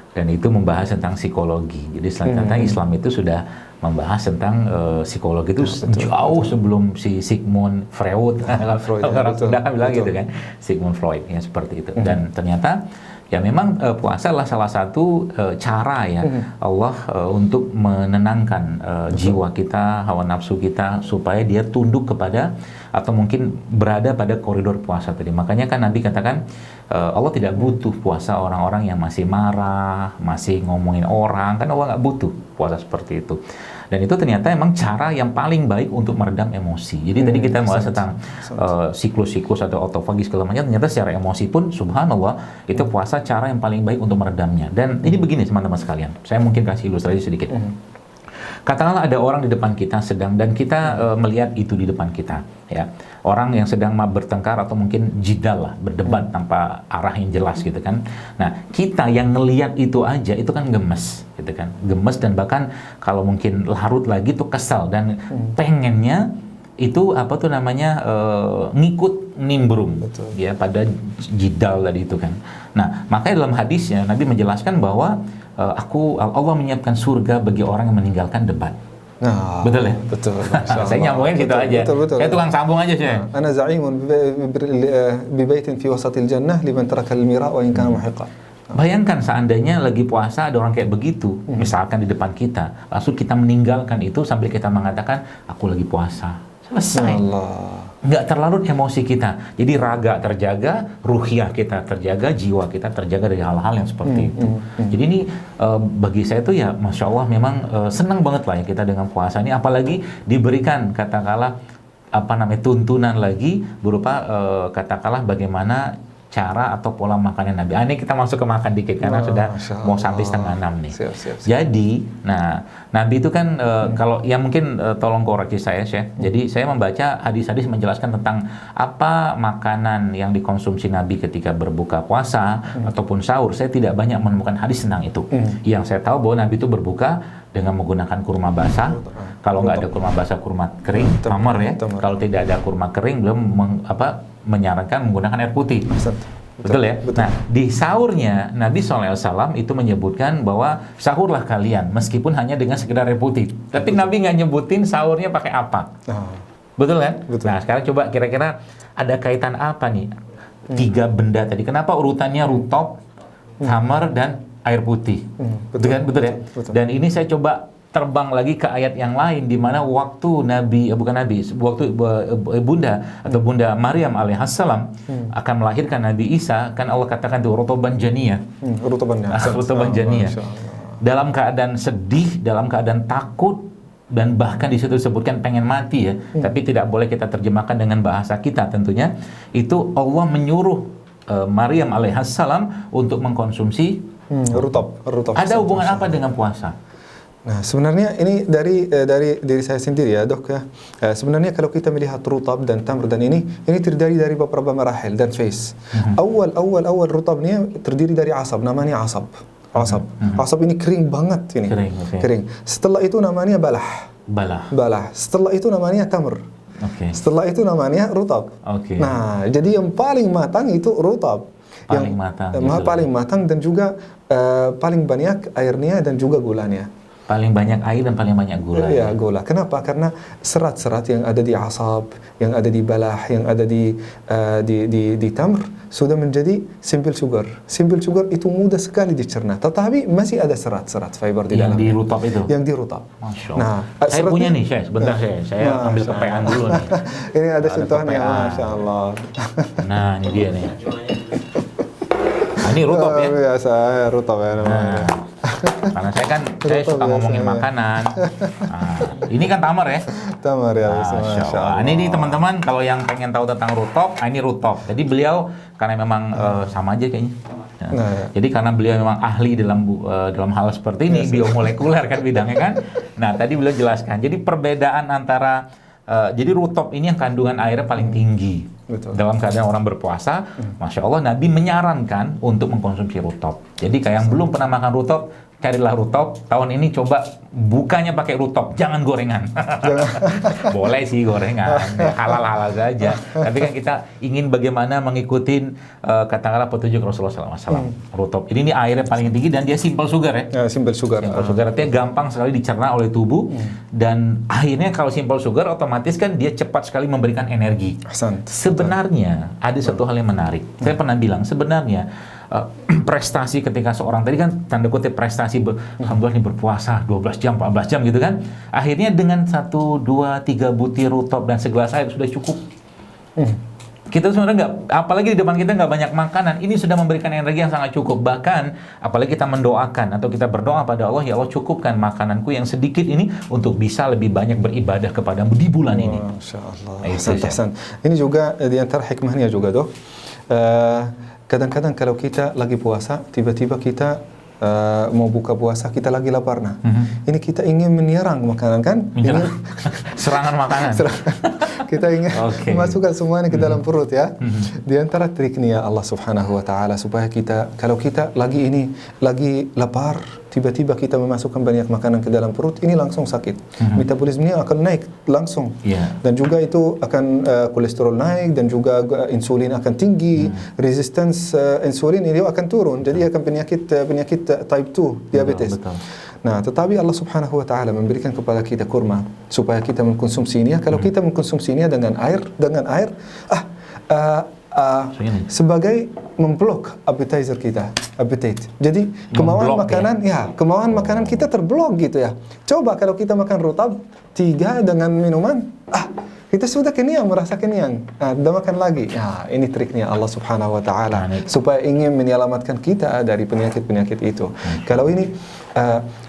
Speaker 2: Dan itu membahas tentang psikologi. Jadi ternyata Islam itu sudah membahas tentang psikologi itu jauh sebelum si Sigmund Freud. Orang sudah bilang gitu kan, Sigmund Freud, ya seperti itu. Dan ternyata ya memang puasa adalah salah satu cara, ya, Allah untuk menenangkan jiwa kita, hawa nafsu kita supaya dia tunduk kepada atau mungkin berada pada koridor puasa tadi. Makanya kan Nabi katakan Allah tidak butuh puasa orang-orang yang masih marah, masih ngomongin orang, kan Allah nggak butuh puasa seperti itu. Dan itu ternyata emang cara yang paling baik untuk meredam emosi. Jadi tadi kita bahas tentang siklus-siklus atau autofagi segala macam, ternyata secara emosi pun subhanallah itu puasa cara yang paling baik untuk meredamnya. Dan ini begini teman-teman sekalian, saya mungkin kasih ilustrasi sedikit. Katakanlah ada orang di depan kita dan kita melihat itu di depan kita, ya. Orang yang sedang bertengkar atau mungkin jidal lah, berdebat tanpa arah yang jelas gitu kan. Nah, kita yang ngelihat itu aja itu kan gemes gitu kan. Gemes dan bahkan kalau mungkin larut lagi tuh kesal dan pengennya itu ngikut nimbrung. Ya pada jidal tadi itu kan. Nah, makanya dalam hadisnya Nabi menjelaskan bahwa Allah menyiapkan surga bagi orang yang meninggalkan debat. Betul ya? Betul. Saya nyambungin gitu aja. Betul. Saya tukang sambung aja sih.
Speaker 1: Ana za'imun bi baitin fi wasatil jannah liman taraka al-mira wa in kana muhiqa.
Speaker 2: Bayangkan seandainya lagi puasa ada orang kayak begitu, misalkan di depan kita, langsung kita meninggalkan itu sambil kita mengatakan aku lagi puasa. Selesai. Nggak terlarut emosi kita. Jadi raga terjaga, ruhiyah kita terjaga, jiwa kita terjaga dari hal-hal yang seperti itu. Jadi ini bagi saya itu ya Masya Allah memang senang banget lah ya kita dengan puasa ini. Apalagi diberikan katakanlah tuntunan lagi berupa katakanlah bagaimana cara atau pola makannya Nabi. Ini kita masuk ke makan dikit karena sudah mau sampai 5:30 nih. Siap. Jadi, Nabi itu kan kalau ya mungkin tolong koreksi saya, Syekh. Jadi saya membaca hadis-hadis menjelaskan tentang apa makanan yang dikonsumsi Nabi ketika berbuka puasa ataupun sahur. Saya tidak banyak menemukan hadis tentang itu. Yang saya tahu bahwa Nabi itu berbuka dengan menggunakan kurma basah. Kalau nggak ada kurma basah, kurma kering, tamar ya. Kalau tidak ada kurma kering, belum menyarankan menggunakan air putih. Betul ya? Betul. Nah, di sahurnya Nabi SAW itu menyebutkan bahwa sahurlah kalian meskipun hanya dengan sekedar air putih. Tapi Nabi nggak nyebutin sahurnya pakai apa. Betul kan? Betul. Nah, sekarang coba kira-kira ada kaitan apa nih? 3 benda tadi. Kenapa urutannya rutop, tamar, dan air putih? Betul kan? Betul ya? Betul. Dan ini saya coba terbang lagi ke ayat yang lain di mana waktu Bunda atau Bunda Maryam alaihissalam akan melahirkan Nabi Isa, kan Allah katakan itu rutuban janiyah. Rutuban janiyah. Dalam keadaan sedih, dalam keadaan takut, dan bahkan di situ disebutkan pengen mati ya. Tapi tidak boleh kita terjemahkan dengan bahasa kita tentunya. Itu Allah menyuruh Maryam alaihissalam untuk mengkonsumsi
Speaker 1: rutab.
Speaker 2: Ada hubungan apa dengan puasa?
Speaker 1: Nah, sebenarnya ini dari diri saya sendiri ya, Dok ya. Sebenarnya kalau kita melihat rutab dan tamr dan ini terdiri dari beberapa marahil dan phase. Awal rutabnya terdiri dari asab, namanya asab. Asab ini kering banget ini. Kering. Setelah itu namanya balah. Setelah itu namanya tamr. Setelah itu namanya rutab. Nah, jadi yang paling matang itu rutab. Paling matang dan juga paling banyak airnya dan juga gulanya.
Speaker 2: Paling banyak air dan paling banyak gula.
Speaker 1: Ya, gula. Kenapa? Karena serat-serat yang ada di asab, yang ada di balah, yang ada di tamr sudah menjadi simple sugar. Simple sugar itu mudah sekali dicerna, tetapi masih ada serat-serat fiber di dalamnya.
Speaker 2: Yang di rutab itu.
Speaker 1: Yang di rutab.
Speaker 2: Masya Allah. Nah, saya punya nih, sebentar saya ambil kepean dulu nih.
Speaker 1: Ini ada sentuhannya, Masya Allah.
Speaker 2: Nah, ini dia nih. Nah, ini rutab ya.
Speaker 1: Biasa, rutab ya namanya.
Speaker 2: Karena saya suka ngomongin makanan. Nah, ini kan tamar ya.
Speaker 1: Tamar ya.
Speaker 2: Masya Allah. Ini teman-teman kalau yang pengen tahu tentang rutop, ini rutop. Jadi beliau karena memang sama aja kayaknya. Jadi karena beliau memang ahli dalam hal seperti ini, biomolekuler kan bidangnya kan. Nah, tadi beliau jelaskan. Jadi perbedaan antara jadi rutop ini yang kandungan airnya paling tinggi. Betul. Dalam keadaan orang berpuasa, Masya Allah, Nabi menyarankan untuk mengkonsumsi rutop. Jadi kayak yang belum pernah makan rutop, carilah rutop. Tahun ini coba bukanya pakai rutop, jangan gorengan. Boleh sih gorengan, halal-halal saja. Tapi kan kita ingin bagaimana mengikuti katakanlah petunjuk Rasulullah SAW. Rutop ini airnya paling tinggi dan dia simple sugar ya.
Speaker 1: Simple sugar.
Speaker 2: Simple sugar artinya gampang sekali dicerna oleh tubuh dan akhirnya kalau simple sugar otomatis kan dia cepat sekali memberikan energi. Sebenarnya ada satu hal yang menarik. Saya pernah bilang sebenarnya prestasi ketika seorang tadi kan tanda kutip prestasi alhamdulillah nih berpuasa 12 jam 14 jam gitu kan, akhirnya dengan 1, 2, 3 butir rutop dan segelas air sudah cukup. Kita sebenarnya nggak, apalagi di depan kita nggak banyak makanan, ini sudah memberikan energi yang sangat cukup. Bahkan apalagi kita mendoakan atau kita berdoa pada Allah, ya Allah cukupkan makananku yang sedikit ini untuk bisa lebih banyak beribadah kepadamu di bulan ini.
Speaker 1: Masya Allah. Ini juga di antara hikmahnya juga, Dok. Kadang-kadang kalau kita lagi puasa, tiba-tiba kita mau buka puasa, kita lagi lapar. Nah, ini kita ingin menyerang makanan kan?
Speaker 2: Serangan makanan.
Speaker 1: Kita ingin masukkan semuanya ke dalam perut ya. Di antara triknya Allah Subhanahu wa taala supaya kita kalau kita lagi lapar, tiba-tiba kita memasukkan banyak makanan ke dalam perut, ini langsung sakit. Metabolismenya akan naik langsung. Dan juga itu akan kolesterol naik dan juga insulin akan tinggi, resistance insulin ini akan turun. Jadi akan penyakit type 2 diabetes. Betul. Nah, tetapi Allah Subhanahu wa taala memberikan kepada kita kurma supaya kita mengkonsumsinya. Kalau kita mengkonsumsinya dengan air sebagai memblok appetizer kita, appetite. Jadi kemauan makanan kita terblok gitu ya. Coba kalau kita makan rutab 3 dengan minuman, kita sudah kenyang, merasa kenyang. Nah, kita makan lagi. Nah, ini triknya Allah Subhanahu wa taala supaya ingin menyelamatkan kita dari penyakit-penyakit itu. Kalau ini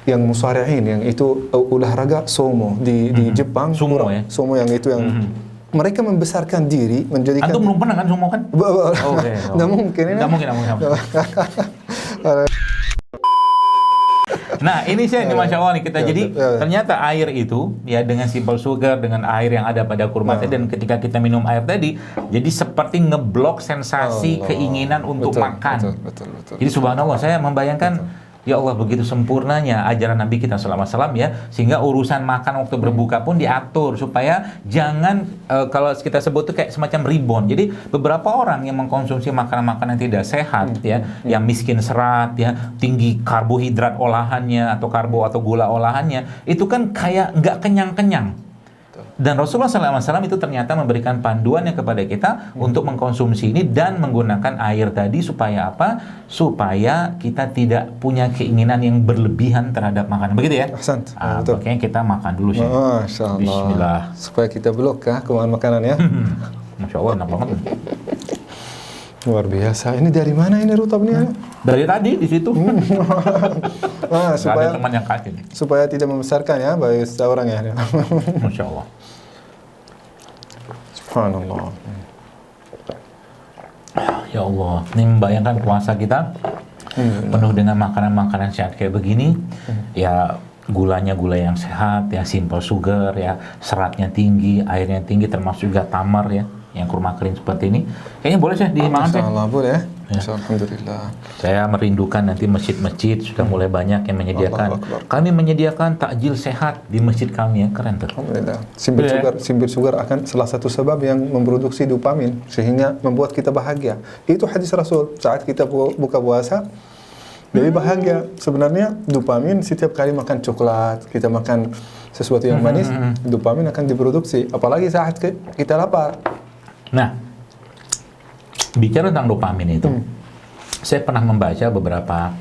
Speaker 1: yang musari'in, yang itu olahraga sumo di Jepang, sumo yang itu yang mereka membesarkan diri menjadikan.
Speaker 2: Antum belum pernah kan sumo kan?
Speaker 1: Nggak mungkin.
Speaker 2: Nah, ini Masya Allah nih kita jadi ternyata air itu ya dengan simple sugar, dengan air yang ada pada kurma tadi, dan ketika kita minum air tadi jadi seperti ngeblok sensasi keinginan untuk makan. Betul. Jadi subhanallah, saya membayangkan ya Allah begitu sempurnanya ajaran Nabi kita SAW ya, sehingga urusan makan waktu berbuka pun diatur supaya jangan kalau kita sebut itu kayak semacam rebound. Jadi beberapa orang yang mengkonsumsi makanan-makanan yang tidak sehat ya, yang miskin serat ya, tinggi karbohidrat olahannya atau karbo atau gula olahannya, itu kan kayak nggak kenyang-kenyang. Dan Rasulullah SAW itu ternyata memberikan panduannya kepada kita untuk mengkonsumsi ini dan menggunakan air tadi supaya apa? Supaya kita tidak punya keinginan yang berlebihan terhadap makanan. Begitu ya?
Speaker 1: Ahsant. Betul.
Speaker 2: Makanya kita makan dulu sih.
Speaker 1: Masya Allah.
Speaker 2: Bismillah.
Speaker 1: Supaya kita blok kemakan makanan ya.
Speaker 2: Masya Allah, enak banget.
Speaker 1: Luar biasa. Ini dari mana ini rutabnya?
Speaker 2: Dari tadi di situ. Nggak
Speaker 1: Supaya
Speaker 2: ada teman yang kasih.
Speaker 1: supaya tidak membesarkan ya bagi seorang ya.
Speaker 2: Masya Allah.
Speaker 1: Subhanallah.
Speaker 2: Ya Allah, ini membayangkan puasa kita penuh dengan makanan-makanan sehat kayak begini. Ya gulanya gula yang sehat, ya simple sugar, ya seratnya tinggi, airnya tinggi, termasuk juga tamar ya, yang kurma kering seperti ini. Kayaknya boleh sih dimakan
Speaker 1: Masya
Speaker 2: sih.
Speaker 1: Allah boleh ya.
Speaker 2: Ya.
Speaker 1: Alhamdulillah.
Speaker 2: Saya merindukan nanti masjid-masjid sudah mulai banyak yang menyediakan.
Speaker 1: Allahu Akbar.
Speaker 2: Kami menyediakan takjil sehat di masjid kami ya, keren tuh.
Speaker 1: Alhamdulillah. Simbol
Speaker 2: Ya.
Speaker 1: sugar akan salah satu sebab yang memproduksi dopamin sehingga membuat kita bahagia. Itu hadis Rasul. Saat kita buka puasa, jadi bahagia. Sebenarnya dopamin setiap kali makan coklat, kita makan sesuatu yang manis, dopamin akan diproduksi. Apalagi saat kita lapar.
Speaker 2: Nah, bicara tentang dopamin itu, saya pernah membaca beberapa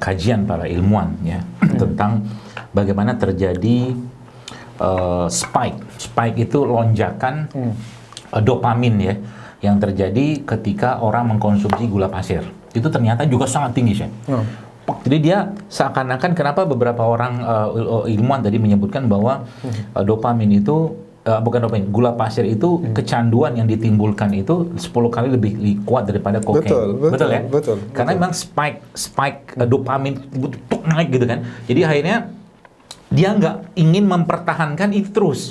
Speaker 2: kajian para ilmuwan ya tentang bagaimana terjadi spike. Spike itu lonjakan dopamin ya yang terjadi ketika orang mengkonsumsi gula pasir. Itu ternyata juga sangat tinggi sih. Jadi dia seakan-akan kenapa beberapa orang ilmuwan tadi menyebutkan bahwa dopamin itu bukan dopamin, gula pasir itu kecanduan yang ditimbulkan itu 10 kali lebih kuat daripada kokain.
Speaker 1: Betul
Speaker 2: ya?
Speaker 1: betul.
Speaker 2: Karena memang spike dopamin itu naik gitu kan. Jadi akhirnya dia nggak ingin mempertahankan itu terus.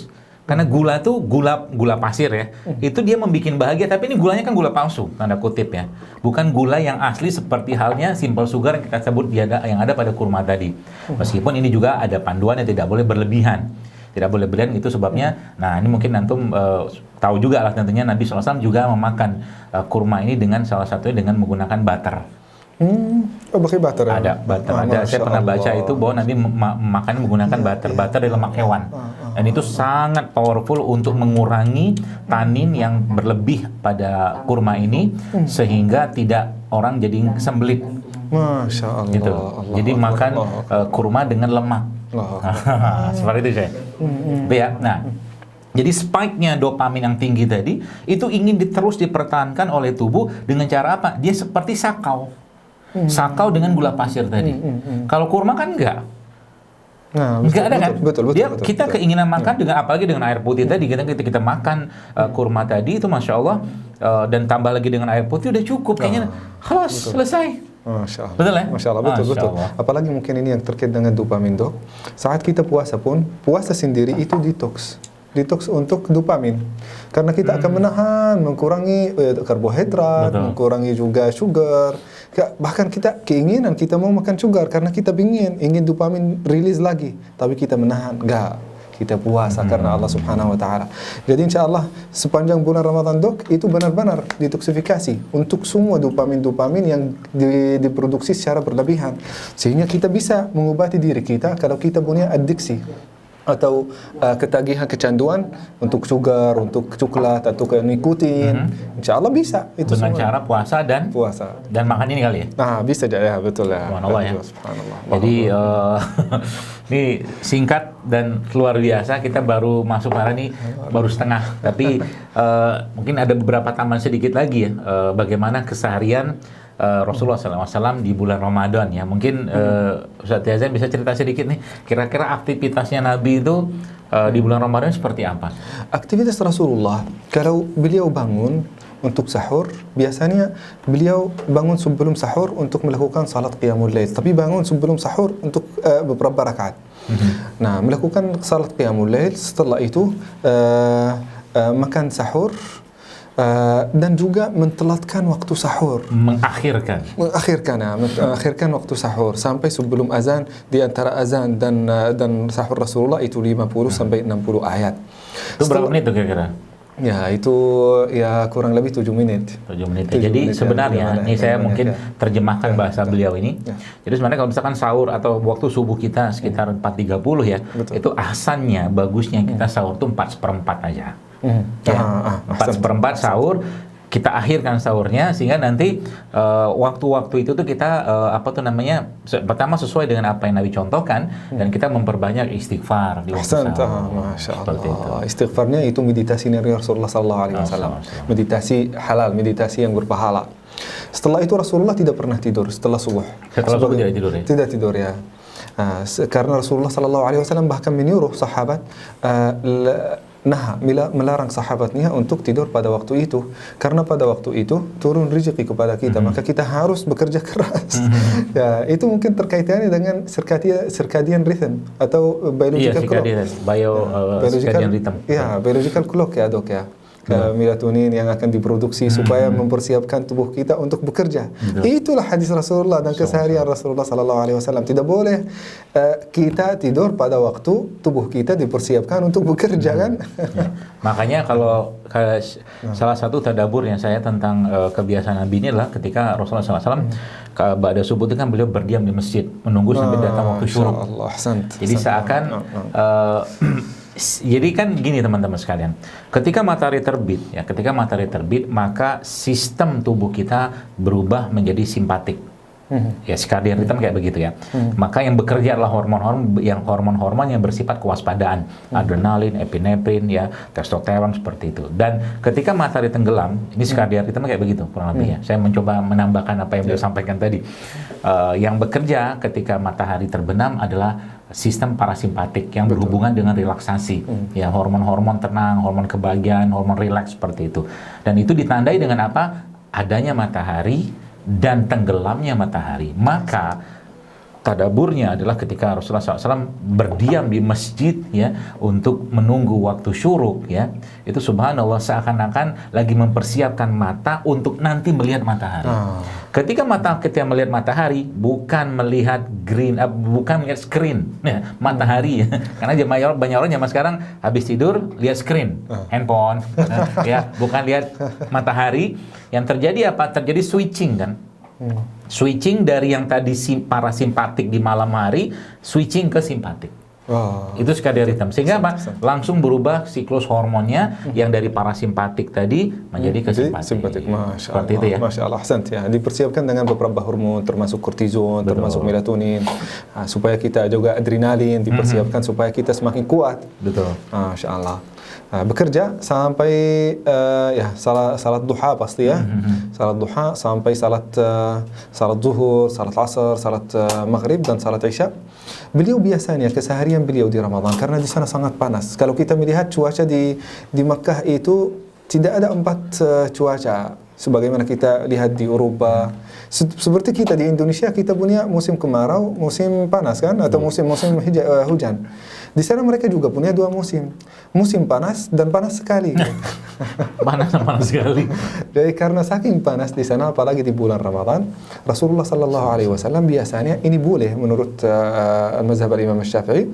Speaker 2: Karena gula tuh gula pasir ya. Itu dia membuat bahagia, tapi ini gulanya kan gula palsu, tanda kutip ya. Bukan gula yang asli seperti halnya simple sugar yang kita sebut yang ada pada kurma tadi. Meskipun ini juga ada panduan yang tidak boleh berlebihan. Tidak boleh berlebihan, itu sebabnya. Nah, ini mungkin antum tahu juga lah tentunya Nabi SAW juga memakan kurma ini dengan salah satunya dengan menggunakan butter.
Speaker 1: Oh, pakai butter ya?
Speaker 2: Ada butter, ada. Saya pernah baca itu bahwa Nabi makan menggunakan butter. Butter dari lemak hewan. Dan itu sangat powerful untuk mengurangi tanin yang berlebih pada kurma ini sehingga tidak orang jadi sembelit.
Speaker 1: Masya Allah.
Speaker 2: Gitu. Jadi makan kurma dengan lemak. Seperti itu saya. Ya. Nah, jadi spike-nya dopamin yang tinggi tadi itu ingin terus dipertahankan oleh tubuh dengan cara apa? Dia seperti sakau. Sakau dengan gula pasir tadi. Kalau kurma kan enggak.
Speaker 1: Nah,
Speaker 2: Enggak ada kan?
Speaker 1: Betul.
Speaker 2: Kita keinginan makan dengan apalagi dengan air putih tadi. Kita makan kurma tadi itu Masya Allah dan tambah lagi dengan air putih udah cukup. Kayaknya halas, selesai.
Speaker 1: Masya Allah.
Speaker 2: Betul ya?
Speaker 1: Masya Allah, betul. Apalagi mungkin ini yang terkait dengan dopamin, Dok. Saat kita puasa pun, puasa sendiri itu detox. Detox untuk dopamin. Karena kita akan menahan, mengurangi karbohidrat, mengurangi juga sugar. Bahkan kita keinginan kita mau makan sugar karena kita ingin dopamin rilis lagi. Tapi kita menahan. Enggak. Kita puasa karena Allah Subhanahu wa taala. Jadi insyaallah sepanjang bulan Ramadan, Dok, itu benar-benar detoksifikasi untuk semua dopamin yang diproduksi secara berlebihan. Sehingga kita bisa mengobati diri kita kalau kita punya adiksi atau ketagihan kecanduan untuk sugar, untuk coklat atau ke nikotin. Insyaallah bisa itu
Speaker 2: dengan
Speaker 1: semua.
Speaker 2: cara puasa dan makan ini kali ya.
Speaker 1: Nah, bisa ya, betul ya.
Speaker 2: Subhanallah ya.
Speaker 1: Subhanallah.
Speaker 2: Jadi ini singkat dan luar biasa. Kita baru masuk hari ini baru setengah. Tapi mungkin ada beberapa tambahan sedikit lagi ya. Bagaimana keseharian Rasulullah SAW di bulan Ramadan ya. Mungkin Ustaz Yazan bisa cerita sedikit nih. Kira-kira aktivitasnya Nabi itu di bulan Ramadan seperti apa?
Speaker 1: Aktivitas Rasulullah, kalau beliau bangun untuk sahur, biasanya beliau bangun sebelum sahur untuk melakukan salat qiyamul lail. Tapi bangun sebelum sahur untuk beberapa rakaat. Nah, melakukan salat qiyamul lail, setelah itu makan sahur, dan juga mentelatkan waktu sahur. Mengakhirkan waktu sahur sampai sebelum azan. Di antara azan dan sahur Rasulullah itu 50 sampai 60 ayat.
Speaker 2: Itu berapa menit tuh kira-kira?
Speaker 1: Ya, itu ya kurang lebih 7 menit.
Speaker 2: 7 menit.
Speaker 1: 7
Speaker 2: Jadi
Speaker 1: menit ya,
Speaker 2: sebenarnya, ini saya
Speaker 1: banyak
Speaker 2: mungkin
Speaker 1: ya.
Speaker 2: terjemahkan bahasa beliau ini.
Speaker 1: Ya.
Speaker 2: Jadi sebenarnya kalau misalkan sahur atau waktu subuh kita sekitar 4.30 ya,
Speaker 1: Betul.
Speaker 2: itu ahsannya, bagusnya kita sahur tuh 4/4 aja. Ya, 4/4 sahur, kita akhirkan sahurnya sehingga nanti waktu-waktu itu tuh kita pertama sesuai dengan apa yang Nabi contohkan dan kita memperbanyak istighfar di waktu
Speaker 1: Ahsan,
Speaker 2: sahur.
Speaker 1: Masya
Speaker 2: Seperti itu.
Speaker 1: Allah. Istighfarnya itu meditasi dari Rasulullah Sallallahu Alaihi Wasallam. Meditasi halal, meditasi yang berpahala. Setelah itu Rasulullah tidak pernah tidur setelah subuh.
Speaker 2: Setelah subuh tidak tidur ya?
Speaker 1: Tidak tidur ya. Karena Rasulullah Sallallahu Alaihi Wasallam bahkan menyuruh sahabat melarang sahabatnya untuk tidur pada waktu itu, karena pada waktu itu turun rezeki kepada kita, maka kita harus bekerja keras. Ya, itu mungkin terkaitannya dengan circadian rhythm atau biological clock.
Speaker 2: Circadian rhythm.
Speaker 1: Ya, biological clock ya, Dok ya. Melatonin yang akan diproduksi supaya mempersiapkan tubuh kita untuk bekerja. Itulah hadis Rasulullah dan keseharian Rasulullah Sallallahu Alaihi Wasallam. Tidak boleh kita tidur pada waktu tubuh kita dipersiapkan untuk bekerja kan.
Speaker 2: Ya. Makanya kalau salah satu tadabbur yang saya tentang kebiasaan Nabi ini adalah ketika Rasulullah SAW ba'da subuh itu kan beliau berdiam di masjid menunggu sampai datang waktu syuruk. Jadi seakan jadi kan gini teman-teman sekalian, ketika matahari terbit, maka sistem tubuh kita berubah menjadi simpatik. Ya, circadian rhythm kayak begitu ya. Maka yang bekerja adalah hormon-hormon yang bersifat kewaspadaan, adrenalin, epinefrin, ya, testosteron seperti itu. Dan ketika matahari tenggelam, ini circadian rhythm kayak begitu kurang lebih ya. Saya mencoba menambahkan apa yang beliau sampaikan tadi. Yang bekerja ketika matahari terbenam adalah sistem parasimpatik yang berhubungan dengan relaksasi, ya, hormon-hormon tenang, hormon kebahagiaan, hormon rileks seperti itu. Dan itu ditandai dengan apa? Adanya matahari dan tenggelamnya matahari. Maka tadaburnya adalah ketika Rasulullah SAW berdiam di masjid ya untuk menunggu waktu syuruk ya, itu subhanallah seakan-akan lagi mempersiapkan mata untuk nanti melihat matahari. Ketika kita melihat matahari bukan melihat bukan melihat screen ya, matahari ya. Karena banyak orang zaman sekarang habis tidur lihat screen, handphone ya, bukan lihat matahari. Yang terjadi apa? Terjadi switching kan. Switching dari yang tadi parasimpatik di malam hari, switching ke simpatik. Itu circadian rhythm. Sehingga apa? Langsung berubah siklus hormonnya yang dari parasimpatik tadi menjadi ke simpatik.
Speaker 1: Masya
Speaker 2: Seperti
Speaker 1: Allah,
Speaker 2: itu ya.
Speaker 1: Masya Allah, ahsan ya. Dipersiapkan dengan beberapa hormon, termasuk kortizon, termasuk melatonin, supaya kita juga adrenalin dipersiapkan supaya kita semakin kuat.
Speaker 2: Betul.
Speaker 1: Masya Allah. Bekerja sampai salat duha pasti ya. Salat duha sampai salat zuhur, salat asar, salat maghrib dan salat isya. Beliau biasanya keseharian beliau di Ramadan karena di sana sangat panas. Kalau kita melihat cuaca di Makkah itu tidak ada 4 cuaca sebagaimana kita lihat di Eropa. Seperti kita di Indonesia, kita punya musim kemarau, musim panas kan, atau musim hujan. Di sana mereka juga punya 2 musim, musim panas dan panas sekali.
Speaker 2: Panas sekali.
Speaker 1: Jadi karena saking panas di sana, apalagi di bulan Ramadan, Rasulullah Sallallahu Alaihi Wasallam biasanya ini boleh menurut al-mazhab al-Imam Syafi'i.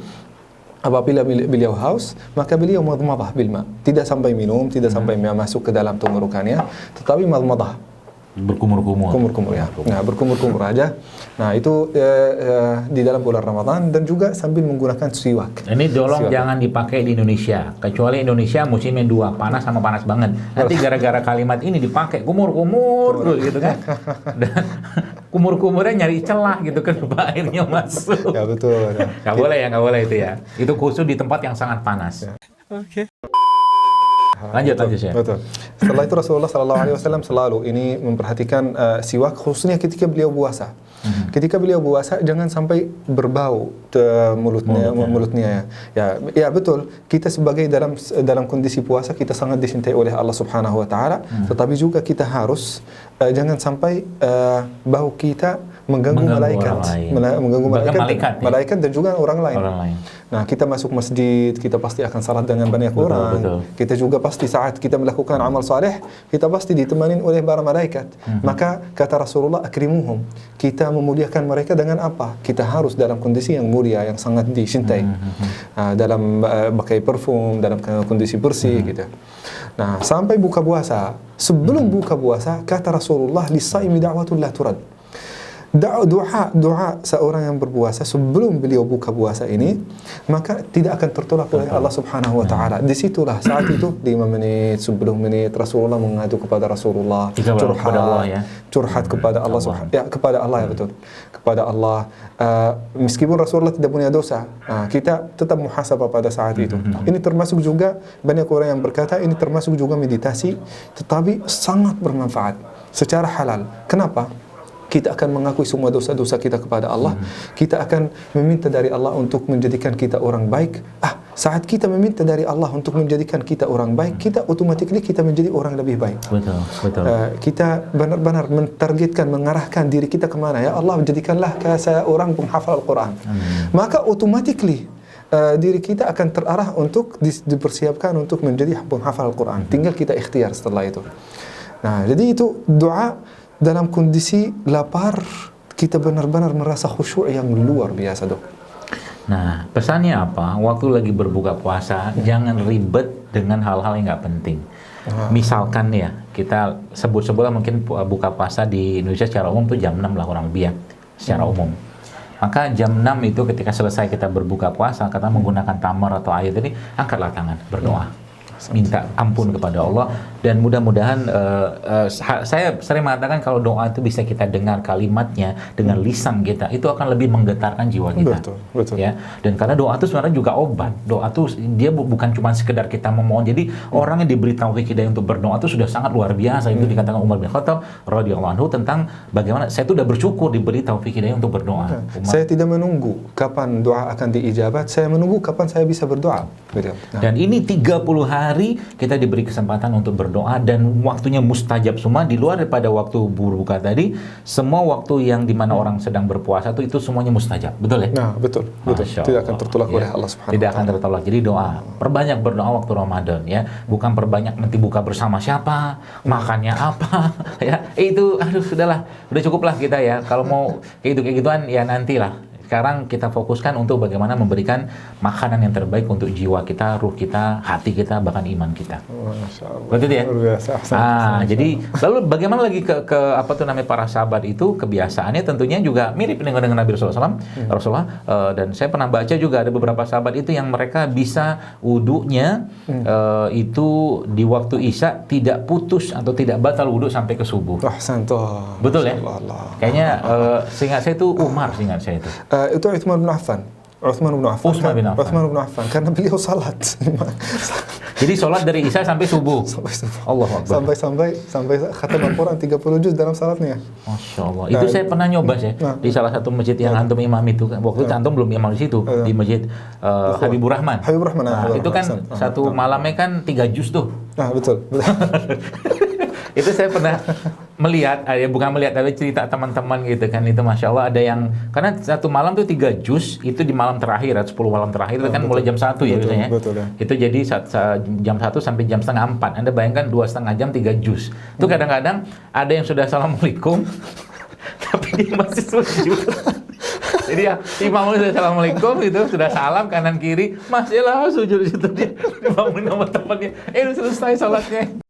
Speaker 1: Apabila beliau haus, maka beliau madmadah bil ma. Tidak sampai minum, tidak sampai masuk ke dalam tenggorokannya, tetapi madmadah. Berkumur-kumur ya. Nah, berkumur-kumur aja. Nah, itu di dalam bulan Ramadan dan juga sambil menggunakan siwak.
Speaker 2: Ini jangan dipakai di Indonesia. Kecuali Indonesia musimnya 2, panas sama panas banget. Nanti gara-gara kalimat ini dipakai kumur-kumur gitu kan. Dan kumur-kumurnya nyari celah gitu kan supaya airnya masuk.
Speaker 1: Ya betul. Ya.
Speaker 2: Nggak boleh itu ya. Itu khusus di tempat yang sangat panas.
Speaker 1: Ya.
Speaker 2: Oke. Lanjut ya.
Speaker 1: Betul. Setelah itu Rasulullah Sallallahu Alaihi Wasallam selalu ini memperhatikan siwak khususnya ketika beliau puasa. Ketika beliau puasa jangan sampai berbau mulutnya ya. Ya betul. Kita sebagai dalam kondisi puasa kita sangat dicintai oleh Allah Subhanahu wa taala, tetapi juga kita harus jangan sampai bau kita mengganggu malaikat,
Speaker 2: orang lain.
Speaker 1: mengganggu
Speaker 2: Bahkan
Speaker 1: malaikat,
Speaker 2: ya?
Speaker 1: malaikat dan juga orang lain. Nah, kita masuk masjid, kita pasti akan salat dengan banyak orang.
Speaker 2: Betul.
Speaker 1: Kita juga pasti saat kita melakukan amal saleh, kita pasti ditemani oleh para malaikat. Maka kata Rasulullah, akrimuhum. Kita memuliakan mereka dengan apa? Kita harus dalam kondisi yang mulia, yang sangat dicintai. Dalam pakai parfum, dalam kondisi bersih gitu. Nah, sampai buka puasa. Sebelum buka puasa, kata Rasulullah, lis-saimi da'watun la turad. Doa seorang yang berpuasa sebelum beliau buka puasa ini, maka tidak akan tertolak oleh Allah Subhanahu wa taala. Disitulah saat itu 5 menit, 10 menit Rasulullah mengadu kepada Rasulullah, curhat kepada Allah Subhanahu kepada Allah ya betul. Kepada Allah, meskipun Rasulullah tidak punya dosa, kita tetap muhasabah pada saat itu. Ini termasuk juga, banyak orang yang berkata ini termasuk juga meditasi, tetapi sangat bermanfaat secara halal. Kenapa? Kita akan mengakui semua dosa-dosa kita kepada Allah. Kita akan meminta dari Allah untuk menjadikan kita orang baik. Saat kita meminta dari Allah untuk menjadikan kita orang baik, kita automatically kita menjadi orang lebih baik.
Speaker 2: Betul.
Speaker 1: Kita benar-benar mentargetkan, mengarahkan diri kita kemana? Ya Allah, jadikanlah saya orang penghafal Al-Quran. Maka automatically diri kita akan terarah untuk dipersiapkan untuk menjadi penghafal Al-Quran. Tinggal kita ikhtiar setelah itu. Nah, jadi itu doa dalam kondisi lapar, kita benar-benar merasa khusyuk yang luar biasa, Dok.
Speaker 2: Nah, pesannya apa? Waktu lagi berbuka puasa, jangan ribet dengan hal-hal yang nggak penting. Misalkan ya, kita sebut-sebutlah mungkin buka puasa di Indonesia secara umum tuh jam 6 lah kurang lebih ya, secara umum. Maka jam 6 itu ketika selesai kita berbuka puasa, kata menggunakan tamar atau air ini, angkatlah tangan, berdoa. Minta ampun kepada Allah, dan mudah-mudahan saya sering mengatakan kalau doa itu bisa kita dengar kalimatnya dengan lisan kita, itu akan lebih menggetarkan jiwa kita.
Speaker 1: Betul.
Speaker 2: Ya, dan karena doa itu sebenarnya juga obat. Doa itu dia bukan cuma sekedar kita memohon. Jadi orang yang diberi taufik hidayah untuk berdoa itu sudah sangat luar biasa. Itu dikatakan Umar bin Khattab radhiyallahu anhu tentang bagaimana saya itu sudah bersyukur diberi taufik hidayah untuk berdoa.
Speaker 1: Saya tidak menunggu kapan doa akan diijabat, saya menunggu kapan saya bisa berdoa.
Speaker 2: Dan ini 30 hari kita diberi kesempatan untuk berdoa, dan waktunya mustajab semua di luar daripada waktu berbuka tadi. Semua waktu yang dimana orang sedang berpuasa itu semuanya mustajab, betul ya?
Speaker 1: Nah, betul. Tidak akan tertolak oleh Allah Subhanahu wa taala.
Speaker 2: Tidak akan tertolak. Jadi doa, perbanyak berdoa waktu Ramadan ya. Bukan perbanyak nanti buka bersama siapa, makannya apa ya. Itu sudahlah, udah cukuplah kita ya. Kalau mau kayak gituan ya nantilah. Sekarang kita fokuskan untuk bagaimana memberikan makanan yang terbaik untuk jiwa kita, ruh kita, hati kita, bahkan iman kita. Betul ya? Jadi lalu bagaimana lagi ke para sahabat itu kebiasaannya tentunya juga mirip dengan Nabi Rasulullah dan saya pernah baca juga ada beberapa sahabat itu yang mereka bisa wudunya itu di waktu Isya tidak putus atau tidak batal wudu sampai ke subuh. Betul ya? Kayaknya seingat saya itu Umar, seingat saya itu.
Speaker 1: Itu Utsman bin Affan. Utsman bin Affan karena beliau salat.
Speaker 2: Jadi sholat dari Isya sampai subuh.
Speaker 1: Allahu Akbar. Sampai khatam Al-Quran 30 juz dalam salatnya.
Speaker 2: Masya Allah. Itu saya pernah nyoba di salah satu masjid yang antum imam itu. Waktu itu antum belum imam di situ, di masjid Habibur Rahman. Itu kan satu malamnya kan 3 juz tuh.
Speaker 1: Betul.
Speaker 2: Itu saya pernah melihat, bukan melihat tapi cerita teman-teman gitu kan, itu Masya Allah ada yang, karena satu malam tuh 3 juz, itu di malam terakhir, 10 malam terakhir itu kan mulai jam 1 ya biasanya. Itu jadi jam 1 sampai jam setengah 4. Anda bayangkan 2,5 jam 3 juz. Itu kadang-kadang ada yang sudah Assalamualaikum tapi dia masih sujud. Jadi ya imam sudah Assalamualaikum itu sudah salam kanan kiri, masih lah sujud di situ, dia dibangun sama temannya. Udah selesai salatnya.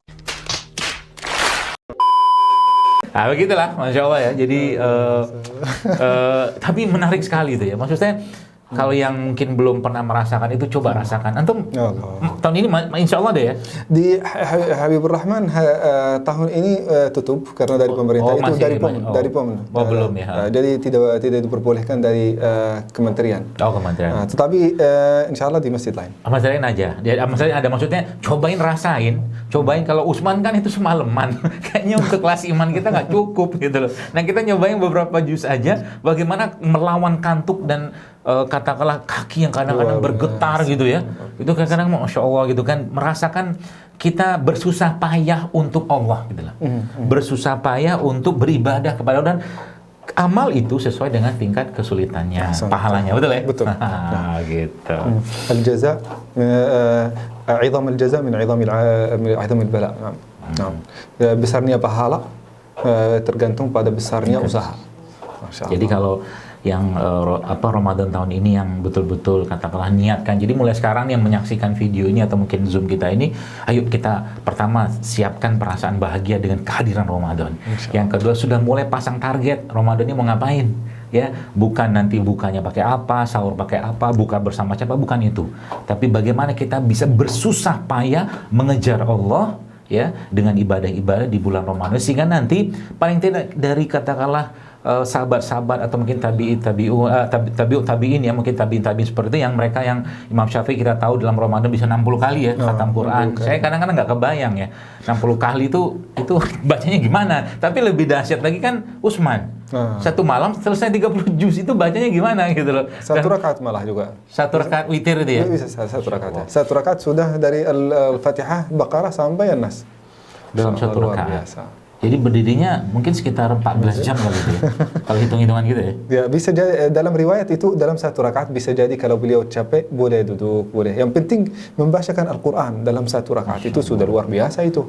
Speaker 2: Nah begitulah, Masya Allah ya. Jadi tapi menarik sekali itu ya. Maksud saya kalau yang mungkin belum pernah merasakan itu coba rasakan. Antum tahun ini insya Allah deh ya.
Speaker 1: Di Habibur Rahman tahun ini tutup karena dari pemerintah itu dari POM.
Speaker 2: Belum ya.
Speaker 1: Jadi tidak diperbolehkan dari kementerian.
Speaker 2: Kementerian.
Speaker 1: Tetapi insya Allah di masjid lain.
Speaker 2: Masjid lain aja. Masjid ada maksudnya cobain cobain kalau Utsman kan itu semalaman. Kayaknya untuk kelas iman kita nggak cukup gitu loh. Nah kita nyobain beberapa juz aja bagaimana melawan kantuk dan katakanlah kaki yang kadang-kadang bergetar gitu ya. Itu kadang-kadang Masya Allah gitu kan, merasakan kita bersusah payah untuk Allah gitu lah. Bersusah payah untuk beribadah kepada Allah, dan amal itu sesuai dengan tingkat kesulitannya, pahalanya, betul ya?
Speaker 1: Betul.
Speaker 2: Gitu.
Speaker 1: Al-jaza عظم الجزاء من عظم البلاء. Nah, besarnya pahala tergantung pada besarnya usaha. Masya Allah.
Speaker 2: Jadi kalau yang Ramadan tahun ini yang betul-betul katakanlah niatkan. Jadi mulai sekarang yang menyaksikan video ini atau mungkin Zoom kita ini, ayo kita pertama siapkan perasaan bahagia dengan kehadiran Ramadan. Yang kedua sudah mulai pasang target Ramadan ini mau ngapain. Ya, bukan nanti bukanya pakai apa, sahur pakai apa, buka bersama siapa, bukan itu. Tapi bagaimana kita bisa bersusah payah mengejar Allah ya dengan ibadah-ibadah di bulan Ramadan sehingga nanti paling tidak dari katakanlah sahabat-sahabat atau mungkin tabi'in ya, mungkin tabi'in seperti itu yang mereka yang Imam Syafi'i kita tahu dalam Ramadan bisa 60 kali ya khatam Quran. Saya kadang-kadang nggak kebayang ya 60 kali itu bacanya gimana. Tapi lebih dahsyat lagi kan Utsman. Satu malam selesai 30 juz itu bacanya gimana gitu loh.
Speaker 1: Satu rakaat malah juga.
Speaker 2: Satu rakaat witir itu ya.
Speaker 1: Bisa satu rakaat. Satu rakaat sudah dari Al-Fatihah, Baqarah sampai An-Nas.
Speaker 2: Dalam satu rakaat.
Speaker 1: Biasa.
Speaker 2: Jadi berdirinya mungkin sekitar 14 jam kali itu ya. Kalau hitung-hitungan gitu ya.
Speaker 1: Ya, bisa jadi dalam riwayat itu dalam satu rakaat bisa jadi kalau beliau capek boleh duduk, boleh. Yang penting membacakan Al-Qur'an dalam satu rakaat itu sudah luar biasa itu.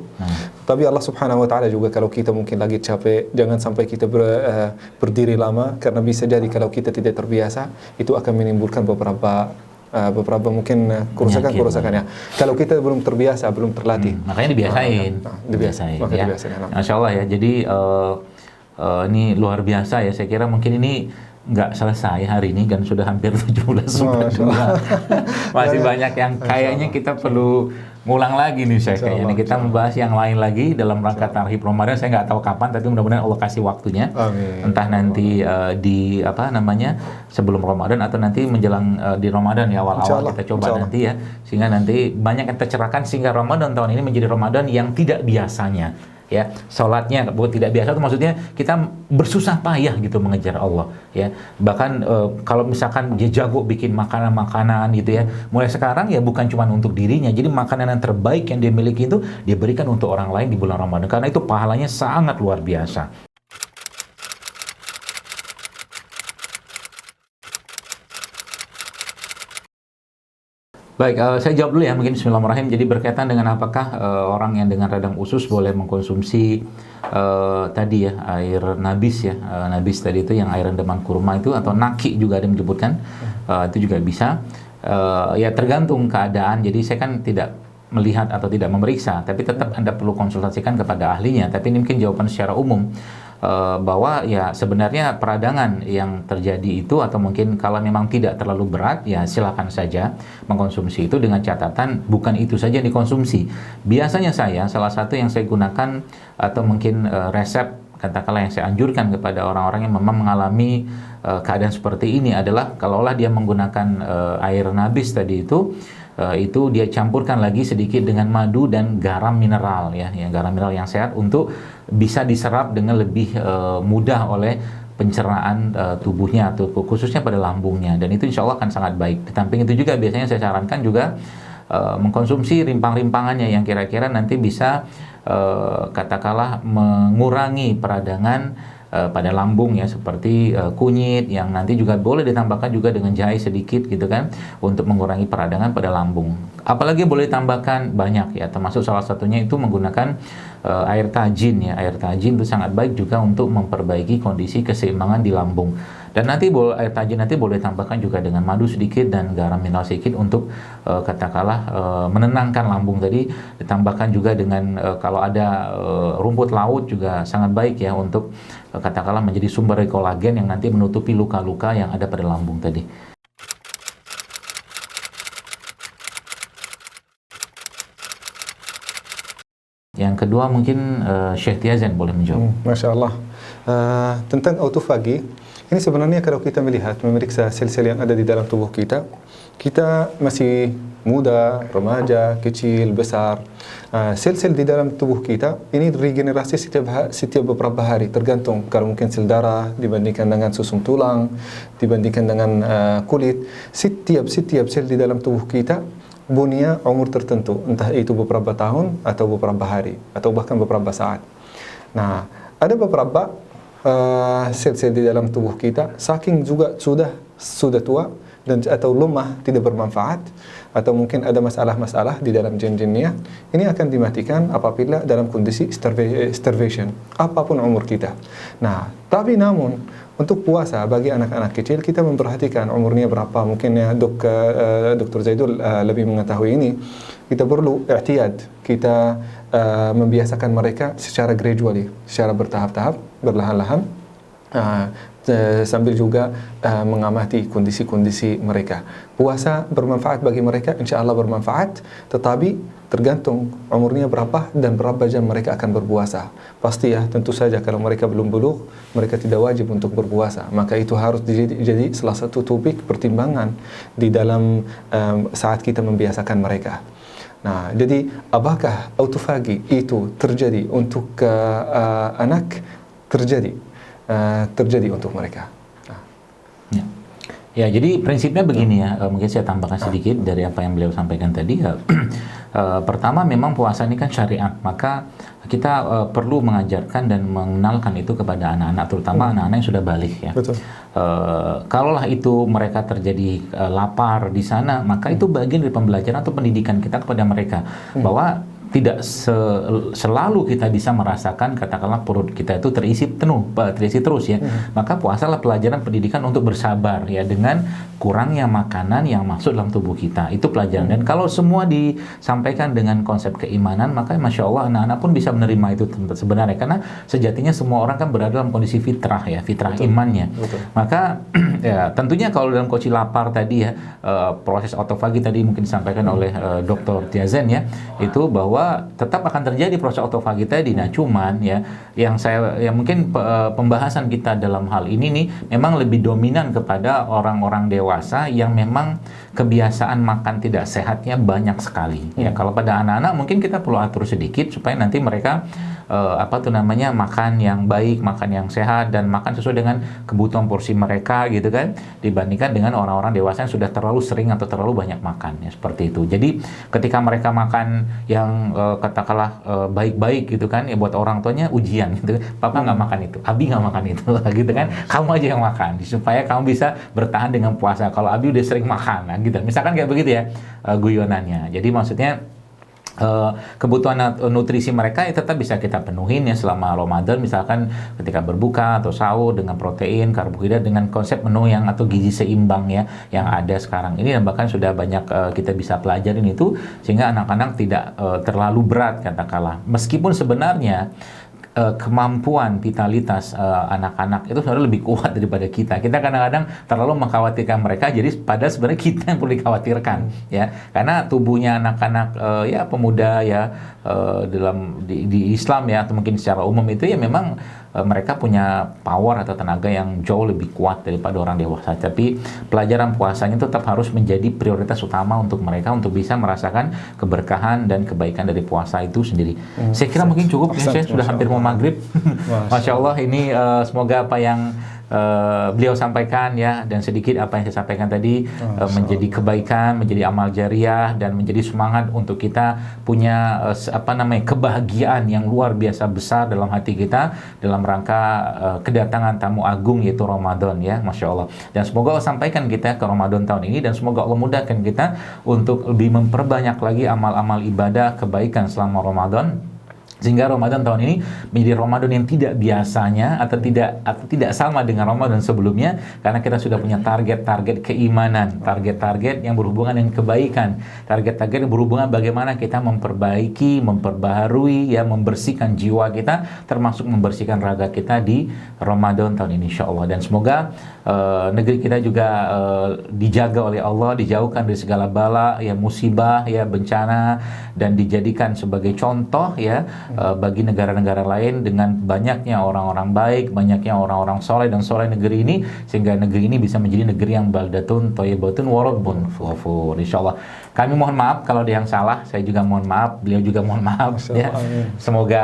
Speaker 1: Tapi Allah Subhanahu wa taala juga kalau kita mungkin lagi capek, jangan sampai kita berdiri lama karena bisa jadi kalau kita tidak terbiasa itu akan menimbulkan beberapa mungkin kerusakan-kerusakannya. Kalau kita belum terbiasa, belum terlatih.
Speaker 2: Makanya dibiasain. Dibiasain. Ya. Masya Allah ya. Jadi ini luar biasa ya. Saya kira mungkin ini nggak selesai hari ini kan sudah hampir 17 juga. Masih banyak yang kayaknya kita perlu ngulang lagi nih saya kayaknya. Kita membahas yang lain lagi dalam rangka Tarhib Ramadan. Saya nggak tahu kapan, tapi mudah-mudahan Allah kasih waktunya.
Speaker 1: Amin.
Speaker 2: Entah nanti di sebelum Ramadan atau nanti menjelang di Ramadan ya awal-awal kita coba nanti ya, sehingga nanti banyak yang tercerahkan sehingga Ramadan tahun ini menjadi Ramadan yang tidak biasanya. Ya, salatnya bukan tidak biasa itu maksudnya kita bersusah payah gitu mengejar Allah ya. Bahkan kalau misalkan dia jago bikin makanan-makanan gitu ya, mulai sekarang ya bukan cuma untuk dirinya, jadi makanan yang terbaik yang dia miliki itu dia berikan untuk orang lain di bulan Ramadan karena itu pahalanya sangat luar biasa. Baik, saya jawab dulu ya mungkin bismillahirrahmanirrahim. Jadi berkaitan dengan apakah orang yang dengan radang usus boleh mengkonsumsi tadi ya air nabis ya, nabis tadi itu yang air rendaman kurma itu atau naki juga ada yang menyebutkan, itu juga bisa. Ya tergantung keadaan. Jadi saya kan tidak melihat atau tidak memeriksa, tapi tetap Anda perlu konsultasikan kepada ahlinya. Tapi ini mungkin jawaban secara umum. Bahwa ya sebenarnya peradangan yang terjadi itu atau mungkin kalau memang tidak terlalu berat ya silakan saja mengkonsumsi itu dengan catatan bukan itu saja yang dikonsumsi. Biasanya salah satu yang saya gunakan atau mungkin resep katakanlah yang saya anjurkan kepada orang-orang yang memang mengalami keadaan seperti ini adalah kalaulah dia menggunakan air nabis tadi itu dia campurkan lagi sedikit dengan madu dan garam mineral ya garam mineral yang sehat untuk bisa diserap dengan lebih mudah oleh pencernaan tubuhnya atau khususnya pada lambungnya, dan itu insya Allah akan sangat baik. Di samping itu juga biasanya saya sarankan juga mengkonsumsi rimpang-rimpangannya yang kira-kira nanti bisa katakanlah mengurangi peradangan pada lambung ya, seperti kunyit yang nanti juga boleh ditambahkan juga dengan jahe sedikit gitu kan untuk mengurangi peradangan pada lambung. Apalagi boleh tambahkan banyak ya, termasuk salah satunya itu menggunakan air tajin ya. Air tajin itu sangat baik juga untuk memperbaiki kondisi keseimbangan di lambung. Dan nanti air tajin nanti boleh tambahkan juga dengan madu sedikit dan garam mineral sedikit untuk katakanlah menenangkan lambung tadi. Ditambahkan juga dengan kalau ada rumput laut juga sangat baik ya untuk katakanlah menjadi sumber kolagen yang nanti menutupi luka-luka yang ada pada lambung tadi. Yang kedua mungkin Syekh Tiazen boleh menjawab.
Speaker 1: Masya Allah. Tentang autofagi, ini sebenarnya kalau kita memeriksa sel-sel yang ada di dalam tubuh kita, kita masih muda, remaja, kecil, besar. Sel-sel di dalam tubuh kita ini regenerasi setiap beberapa hari, tergantung. Kalau mungkin sel darah dibandingkan dengan susun tulang, dibandingkan dengan kulit, setiap sel di dalam tubuh kita punya umur tertentu, entah itu beberapa tahun atau beberapa hari atau bahkan beberapa saat. Nah, ada beberapa sel-sel di dalam tubuh kita saking juga sudah tua dan atau lemah, tidak bermanfaat, atau mungkin ada masalah-masalah di dalam jin-jinnya, ini akan dimatikan apabila dalam kondisi starvation, apapun umur kita. Nah, tapi namun untuk puasa bagi anak-anak kecil kita memperhatikan umurnya berapa. Mungkin ya Dr. Zaidul lebih mengetahui ini. Kita perlu i'tiyad, kita membiasakan mereka secara gradually, secara bertahap-tahap, berlahan-lahan, sambil juga mengamati kondisi-kondisi mereka. Puasa bermanfaat bagi mereka, insya Allah bermanfaat, tetapi tergantung umurnya berapa dan berapa jam mereka akan berpuasa. Pasti ya, tentu saja kalau mereka belum bulugh, mereka tidak wajib untuk berpuasa. Maka itu harus jadi salah satu topik pertimbangan di dalam saat kita membiasakan mereka. Nah, jadi apakah autofagi itu terjadi untuk anak? Terjadi untuk mereka.
Speaker 2: Ya, jadi prinsipnya begini ya, mungkin saya tambahkan sedikit dari apa yang beliau sampaikan tadi ya. Pertama, memang puasa ini kan syariat, maka kita perlu mengajarkan dan mengenalkan itu kepada anak-anak, terutama anak-anak yang sudah balik ya.
Speaker 1: Betul.
Speaker 2: Kalaulah itu mereka terjadi lapar di sana, maka itu bagian dari pembelajaran atau pendidikan kita kepada mereka, bahwa tidak selalu kita bisa merasakan katakanlah perut kita itu terisi terus ya. Maka puasalah pelajaran pendidikan untuk bersabar ya dengan kurangnya makanan yang masuk dalam tubuh kita. Itu pelajaran. Dan kalau semua disampaikan dengan konsep keimanan, maka Masya Allah anak-anak pun bisa menerima itu sebenarnya, karena sejatinya semua orang kan berada dalam kondisi fitrah ya, fitrah imannya. Maka ya tentunya kalau dalam kondisi lapar tadi ya, proses autofagi tadi mungkin disampaikan oleh Dr. Tiazen ya, itu bahwa tetap akan terjadi proses autofagi tadi. Nah, cuman ya yang mungkin pembahasan kita dalam hal ini nih memang lebih dominan kepada orang-orang dewasa yang memang kebiasaan makan tidak sehatnya banyak sekali. Ya, kalau pada anak-anak mungkin kita perlu atur sedikit supaya nanti mereka makan yang baik, makan yang sehat, dan makan sesuai dengan kebutuhan porsi mereka gitu kan, dibandingkan dengan orang-orang dewasa yang sudah terlalu sering atau terlalu banyak makan ya, seperti itu. Jadi ketika mereka makan yang katakanlah baik-baik gitu kan, ya buat orang tuanya ujian gitu. Papa nggak makan itu, Abi nggak makan itu gitu kan, kamu aja yang makan supaya kamu bisa bertahan dengan puasa. Kalau Abi udah sering makan kan, gitu. Misalkan kayak begitu ya guyonannya. Jadi maksudnya kebutuhan nutrisi mereka ya tetap bisa kita penuhin ya selama Ramadan, misalkan ketika berbuka atau sahur dengan protein, karbohidrat, dengan konsep menu yang atau gizi seimbang ya yang ada sekarang ini, dan bahkan sudah banyak kita bisa pelajarin itu sehingga anak-anak tidak terlalu berat katakanlah. Meskipun sebenarnya kemampuan vitalitas anak-anak itu sebenarnya lebih kuat daripada kita. Kita kadang-kadang terlalu mengkhawatirkan mereka, jadi pada sebenarnya kita yang perlu dikhawatirkan ya, karena tubuhnya anak-anak ya pemuda ya di Islam ya, atau mungkin secara umum itu ya memang mereka punya power atau tenaga yang jauh lebih kuat daripada orang dewasa. Tapi pelajaran puasanya tetap harus menjadi prioritas utama untuk mereka untuk bisa merasakan keberkahan dan kebaikan dari puasa itu sendiri. Saya kira mungkin cukup ya, saya sudah hampir mau maghrib. Masya Allah, ini semoga apa yang beliau sampaikan ya, dan sedikit apa yang saya sampaikan tadi menjadi kebaikan, menjadi amal jariah, dan menjadi semangat untuk kita punya kebahagiaan yang luar biasa besar dalam hati kita dalam rangka kedatangan tamu agung yaitu Ramadan ya, Masya Allah. Dan semoga Allah sampaikan kita ke Ramadan tahun ini, dan semoga Allah mudahkan kita untuk lebih memperbanyak lagi amal-amal ibadah kebaikan selama Ramadan, sehingga Ramadan tahun ini menjadi Ramadan yang tidak biasanya atau tidak sama dengan Ramadan sebelumnya, karena kita sudah punya target-target keimanan, target-target yang berhubungan dengan kebaikan, target-target yang berhubungan bagaimana kita memperbaiki, memperbaharui ya, membersihkan jiwa kita, termasuk membersihkan raga kita di Ramadan tahun ini insyaallah. Dan semoga negeri kita juga dijaga oleh Allah, dijauhkan dari segala bala ya, musibah ya, bencana, dan dijadikan sebagai contoh ya bagi negara-negara lain dengan banyaknya orang-orang baik, banyaknya orang-orang soleh dan soleh negeri ini, sehingga negeri ini bisa menjadi negeri yang baldatun thayyibatun wa rabbun ghafur insyaallah. Kami mohon maaf kalau ada yang salah, saya juga mohon maaf, beliau juga mohon maaf ya. Semoga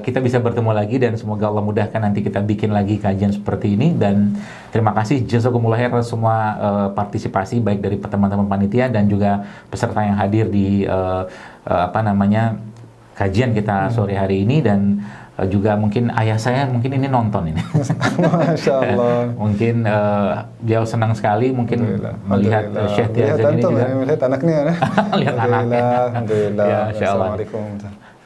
Speaker 2: kita bisa bertemu lagi, dan semoga Allah mudahkan nanti kita bikin lagi kajian seperti ini. Dan terima kasih jazakumullah khair semua partisipasi baik dari teman-teman panitia dan juga peserta yang hadir di kajian kita sore hari ini. Dan juga mungkin ayah saya mungkin ini nonton ini.
Speaker 1: Masya Allah.
Speaker 2: Mungkin beliau senang sekali mungkin melihat Syekh Tiazan ini juga.
Speaker 1: Melihat anaknya.
Speaker 2: Lihat anaknya.
Speaker 1: Alhamdulillah.
Speaker 2: Ya, insya Allah.
Speaker 1: Assalamualaikum.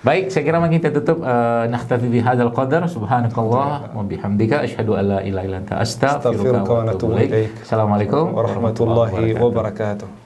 Speaker 2: Baik, saya kira kita tutup nakhtafi bi hadzal qadar subhanakallah wa bihamdika asyhadu an la ilaha illa anta astaghfiruka wa atubu ilaik. Assalamualaikum
Speaker 1: warahmatullahi wabarakatuh.